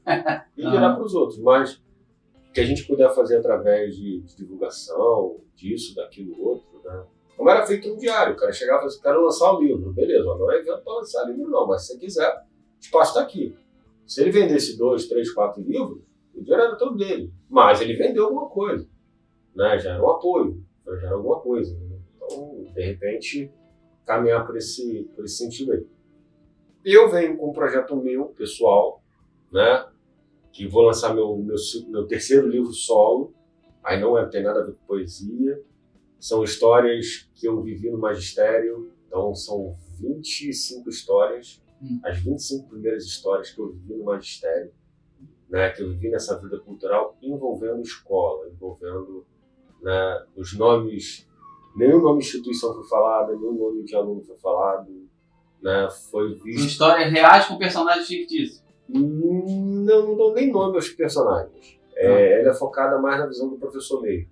e gerar para os outros. Mas o que a gente puder fazer através de divulgação, disso, daquilo, outro, né? Como era feito no diário, o cara chegava e falava assim, quero lançar um livro. Beleza, não é evento para lançar livro não, mas se você quiser, o espaço está aqui. Se ele vendesse 2, 3, 4 livros, o dinheiro era todo dele. Mas ele vendeu alguma coisa, né? Já era um apoio, já era alguma coisa. Né? Então, de repente, caminhar por esse sentido aí. Eu venho com um projeto meu, pessoal, né? Que vou lançar meu terceiro livro solo. Aí não tem nada a ver com poesia. São histórias que eu vivi no magistério. Então, são 25 histórias. As 25 primeiras histórias que eu vivi no magistério, né, que eu vivi nessa vida cultural, envolvendo escola, envolvendo, né, os nomes. Nenhum nome de instituição foi falado, nenhum nome de aluno foi falado. Né, foi visto. Histórias reais com personagens fictícios. Não dou nem nome aos personagens. Ela é focada mais na visão do professor mesmo.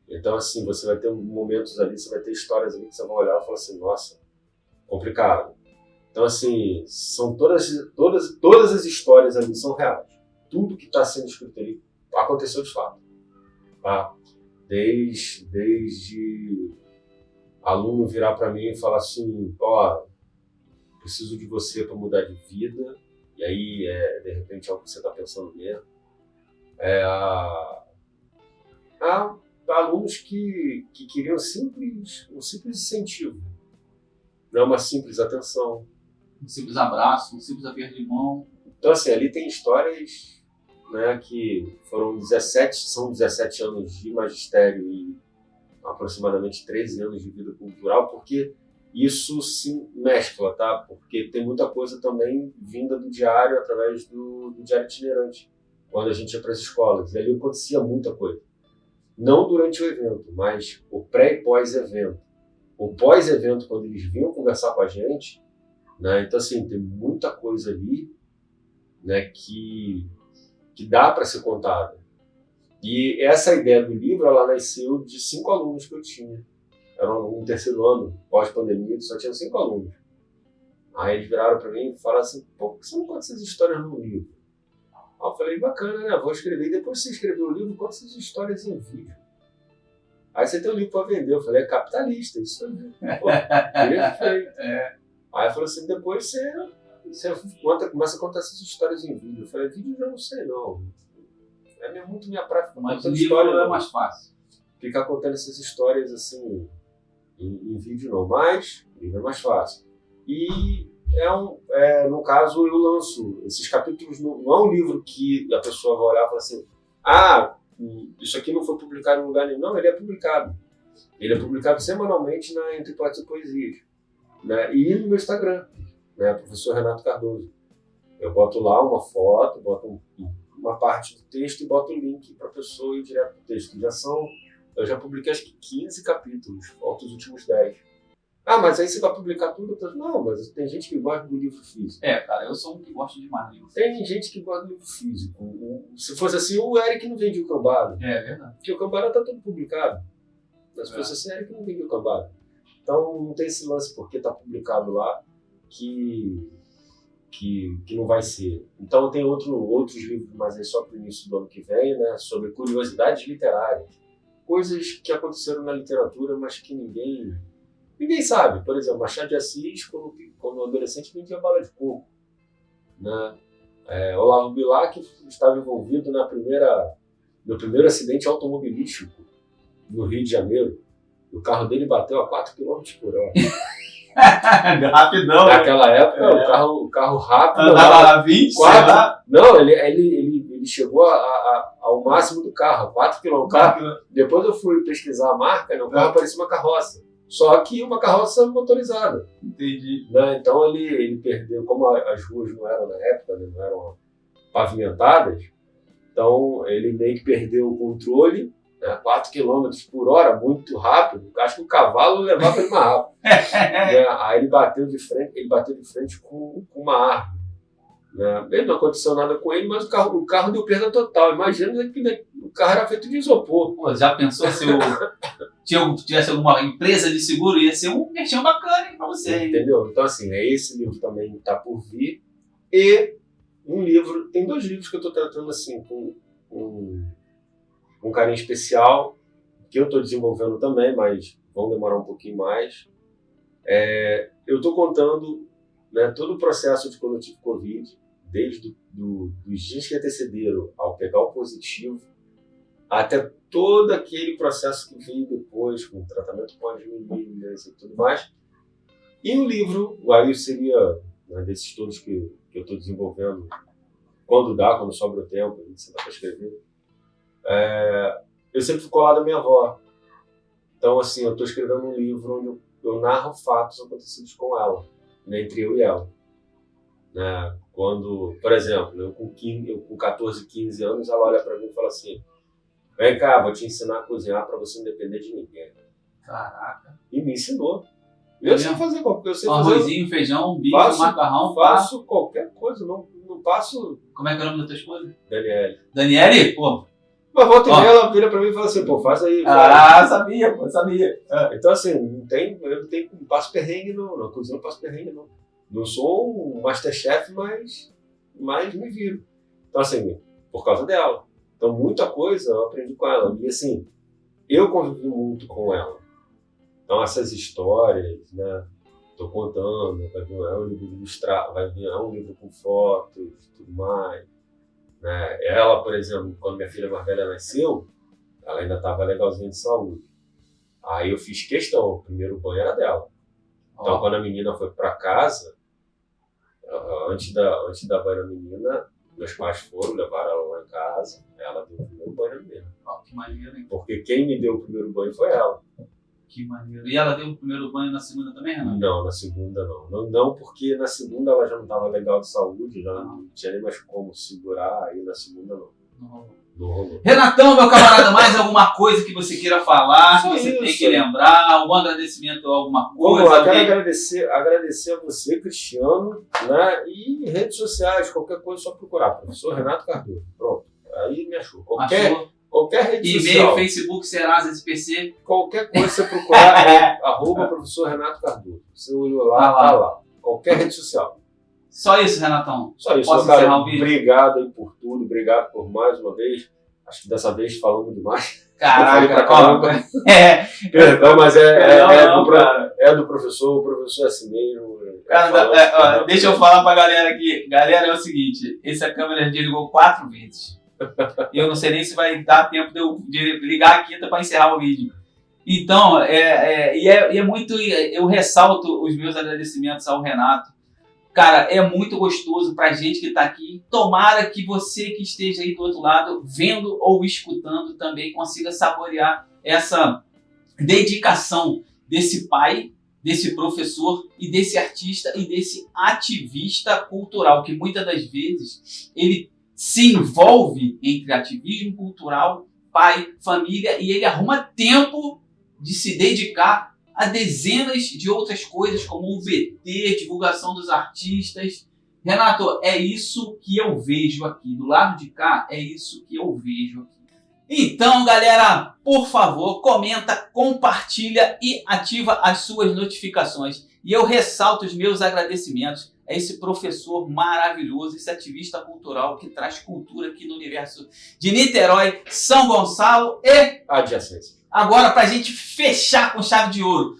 Então, assim, você vai ter momentos ali, você vai ter histórias ali que você vai olhar e falar assim, nossa, complicado. Então, assim, são todas as histórias ali são reais. Tudo que está sendo escrito ali aconteceu de fato. Tá? Desde aluno virar para mim e falar assim, preciso de você para mudar de vida, e aí, de repente, é o que você está pensando mesmo. Alunos que queriam um simples incentivo, não uma simples atenção. Um simples abraço, um simples aperto de mão. Então, assim, ali tem histórias, né, que são 17 anos de magistério e aproximadamente 13 anos de vida cultural, porque isso se mescla, tá? Porque tem muita coisa também vinda do diário, através do diário itinerante, quando a gente ia para as escolas. E ali acontecia muita coisa. Não durante o evento, mas o pré e pós-evento. O pós-evento, quando eles vinham conversar com a gente, né? Então, assim, tem muita coisa ali, né, que que dá para ser contada. E essa ideia do livro, ela nasceu de 5 alunos que eu tinha. Era um terceiro ano, pós-pandemia, só tinha 5 alunos. Aí eles viraram para mim e falaram assim, pô, por que você não conta essas histórias no livro? Aí eu falei, bacana, né? Vou escrever. E depois que você escrever o livro, conta essas histórias em vídeo. Aí você tem um livro para vender. Eu falei, é capitalista, isso aí. Pô, perfeito. Aí falou assim, depois você começa a contar essas histórias em vídeo. Eu falei, vídeo eu já não sei não. É muito minha prática. Mas o livro é mais fácil. Ficar contando essas histórias assim em vídeo não. Mas o livro é mais fácil. E no caso eu lanço esses capítulos, não é um livro que a pessoa vai olhar e falar assim, isso aqui não foi publicado em lugar nenhum. Não, ele é publicado. Ele é publicado semanalmente na Entre Poetas e Poesias, né? E no meu Instagram, né? Professor Renato Cardoso. Eu boto lá uma foto, boto uma parte do texto e boto o link para a pessoa ir direto para o texto. Eu já publiquei acho que 15 capítulos, faltam os últimos 10. Mas aí você vai publicar tudo? Não, mas tem gente que gosta do livro físico. Cara, eu sou um que gosta demais do livro. Tem gente que gosta do livro físico. Se fosse assim, o Eric não vendia o Cambada. É verdade. Porque o Cambada está todo publicado. Mas se fosse assim, o Eric não vendia o Cambada. Então não tem esse lance porque está publicado lá que não vai ser. Então tem outros livros, mas é só para o início do ano que vem, né, sobre curiosidades literárias. Coisas que aconteceram na literatura, mas que ninguém sabe. Por exemplo, Machado de Assis, quando adolescente, vendia bala de coco, né? Olavo Bilac estava envolvido no primeiro acidente automobilístico no Rio de Janeiro. O carro dele bateu a 4 km por hora. Rapidão. Naquela época, o carro rápido. Andava a 20, 4, não, ele chegou ao máximo do carro, 4 km. Depois eu fui pesquisar a marca, né, o carro parecia uma carroça. Só que uma carroça motorizada. Entendi. Né? Então ele perdeu, como as ruas não eram na época, né, não eram pavimentadas, então ele meio que perdeu o controle, né, 4 km por hora, muito rápido. Acho que o cavalo levava ele mais rápido. Né? Aí ele bateu de frente com uma árvore. Né? Ele não aconteceu nada com ele, mas o carro deu perda total. Imagina que o carro era feito de isopor. Pô, já pensou se tivesse alguma empresa de seguro, ia ser um merchan bacana, hein, pra você. Entendeu? Então, assim, esse livro também está por vir. E tem 2 livros que eu estou tratando assim, com um carinho especial, que eu estou desenvolvendo também, mas vão demorar um pouquinho mais. Eu estou contando, né, todo o processo de quando eu tive Covid, desde os dias que antecederam ao pegar o positivo, até todo aquele processo que veio depois, com o tratamento com as meninas e tudo mais. E o livro, aí seria, né, desses todos que eu estou desenvolvendo, quando sobra o tempo, a gente dá para escrever. Eu sempre fui colado à minha avó. Então, assim, eu estou escrevendo um livro onde eu narro fatos acontecidos com ela, né, entre eu e ela. Né? Quando, por exemplo, eu com 14, 15 anos, ela olha para mim e fala assim, vem cá, vou te ensinar a cozinhar para você não depender de ninguém. Caraca. E me ensinou. Eu sei fazer qualquer coisa. Arrozinho, feijão, bife, macarrão. Faço qualquer coisa, não passo... Como é que é o nome da tua esposa? Daniele. Daniele? Pô. Mas volta e meia, ela vira pra mim e fala assim, pô, faz aí. Sabia. Então, assim, eu não passo perrengue na cozinha, não passo perrengue não. Não sou um masterchef, mas me viro. Então, assim, por causa dela. Então, muita coisa eu aprendi com ela. E, assim, eu convivi muito com ela. Então, essas histórias, né, tô contando, vai vir um livro ilustrado, vai vir um livro com fotos e tudo mais. Né? Ela, por exemplo, quando minha filha mais velha nasceu, ela ainda estava legalzinha de saúde. Aí eu fiz questão, o primeiro banho era dela. Então, quando a menina foi para casa, antes da banho da menina, meus pais foram, levaram ela lá em casa, ela deu o primeiro banho na menina. Que maneiro, hein? Porque quem me deu o primeiro banho foi ela. Que maneiro. E ela deu o primeiro banho na segunda também, Renato? Não, na segunda não. Não, porque na segunda ela já não estava legal de saúde, já não tinha nem mais como segurar, aí na segunda não. Não rolou. Renatão, meu camarada, mais alguma coisa que você queira falar, que você tem que lembrar, algum agradecimento ou alguma coisa? Vamos lá, quero agradecer a você, Cristiano, né? E redes sociais, qualquer coisa, é só procurar. Professor Renato Cardoso. Pronto. Aí me achou. Achou? Qualquer rede E-mail, social. Facebook, Serasa, SPC. Qualquer coisa que você procurar, arroba professor Renato Cardoso. Você olhou lá, tá lá. Qualquer rede social. Só isso, Renatão. Só isso, Posso meu cara. encerrar o vídeo? Obrigado aí por tudo, obrigado por mais uma vez. Acho que dessa vez falando demais. Caraca, ó. Perdão, mas é do professor, o professor é assim mesmo. Cara, deixa eu falar pra galera aqui. Galera, é o seguinte, essa câmera desligou 4 vezes. E eu não sei nem se vai dar tempo de ligar a quinta para encerrar o vídeo. Então, é muito. Eu ressalto os meus agradecimentos ao Renato. Cara, é muito gostoso pra gente que tá aqui. Tomara que você que esteja aí do outro lado, vendo ou escutando, também consiga saborear essa dedicação desse pai, desse professor e desse artista e desse ativista cultural, que muitas das vezes ele se envolve entre ativismo cultural, pai, família, e ele arruma tempo de se dedicar a dezenas de outras coisas, como o VT, divulgação dos artistas. Renato, é isso que eu vejo aqui. Do lado de cá, é isso que eu vejo aqui. Então, galera, por favor, comenta, compartilha e ativa as suas notificações. E eu ressalto os meus agradecimentos a esse professor maravilhoso, esse ativista cultural que traz cultura aqui no universo de Niterói, São Gonçalo e adjacência. Agora, pra gente fechar com chave de ouro,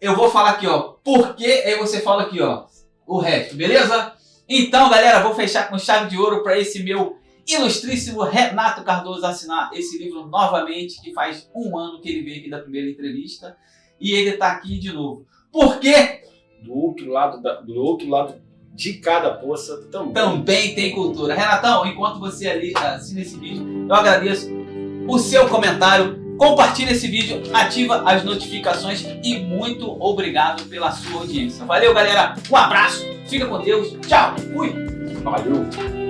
eu vou falar aqui, ó, por quê? Aí você fala aqui, ó, o resto, beleza? Então, galera, vou fechar com chave de ouro para esse meu ilustríssimo Renato Cardoso assinar esse livro novamente, que faz 1 ano que ele veio aqui da primeira entrevista, e ele tá aqui de novo. Por quê? Do outro lado de cada poça também tem cultura. Renatão, enquanto você ali assina esse vídeo, eu agradeço o seu comentário, compartilha esse vídeo, ativa as notificações e muito obrigado pela sua audiência. Valeu, galera, um abraço, fica com Deus, tchau, fui! Valeu!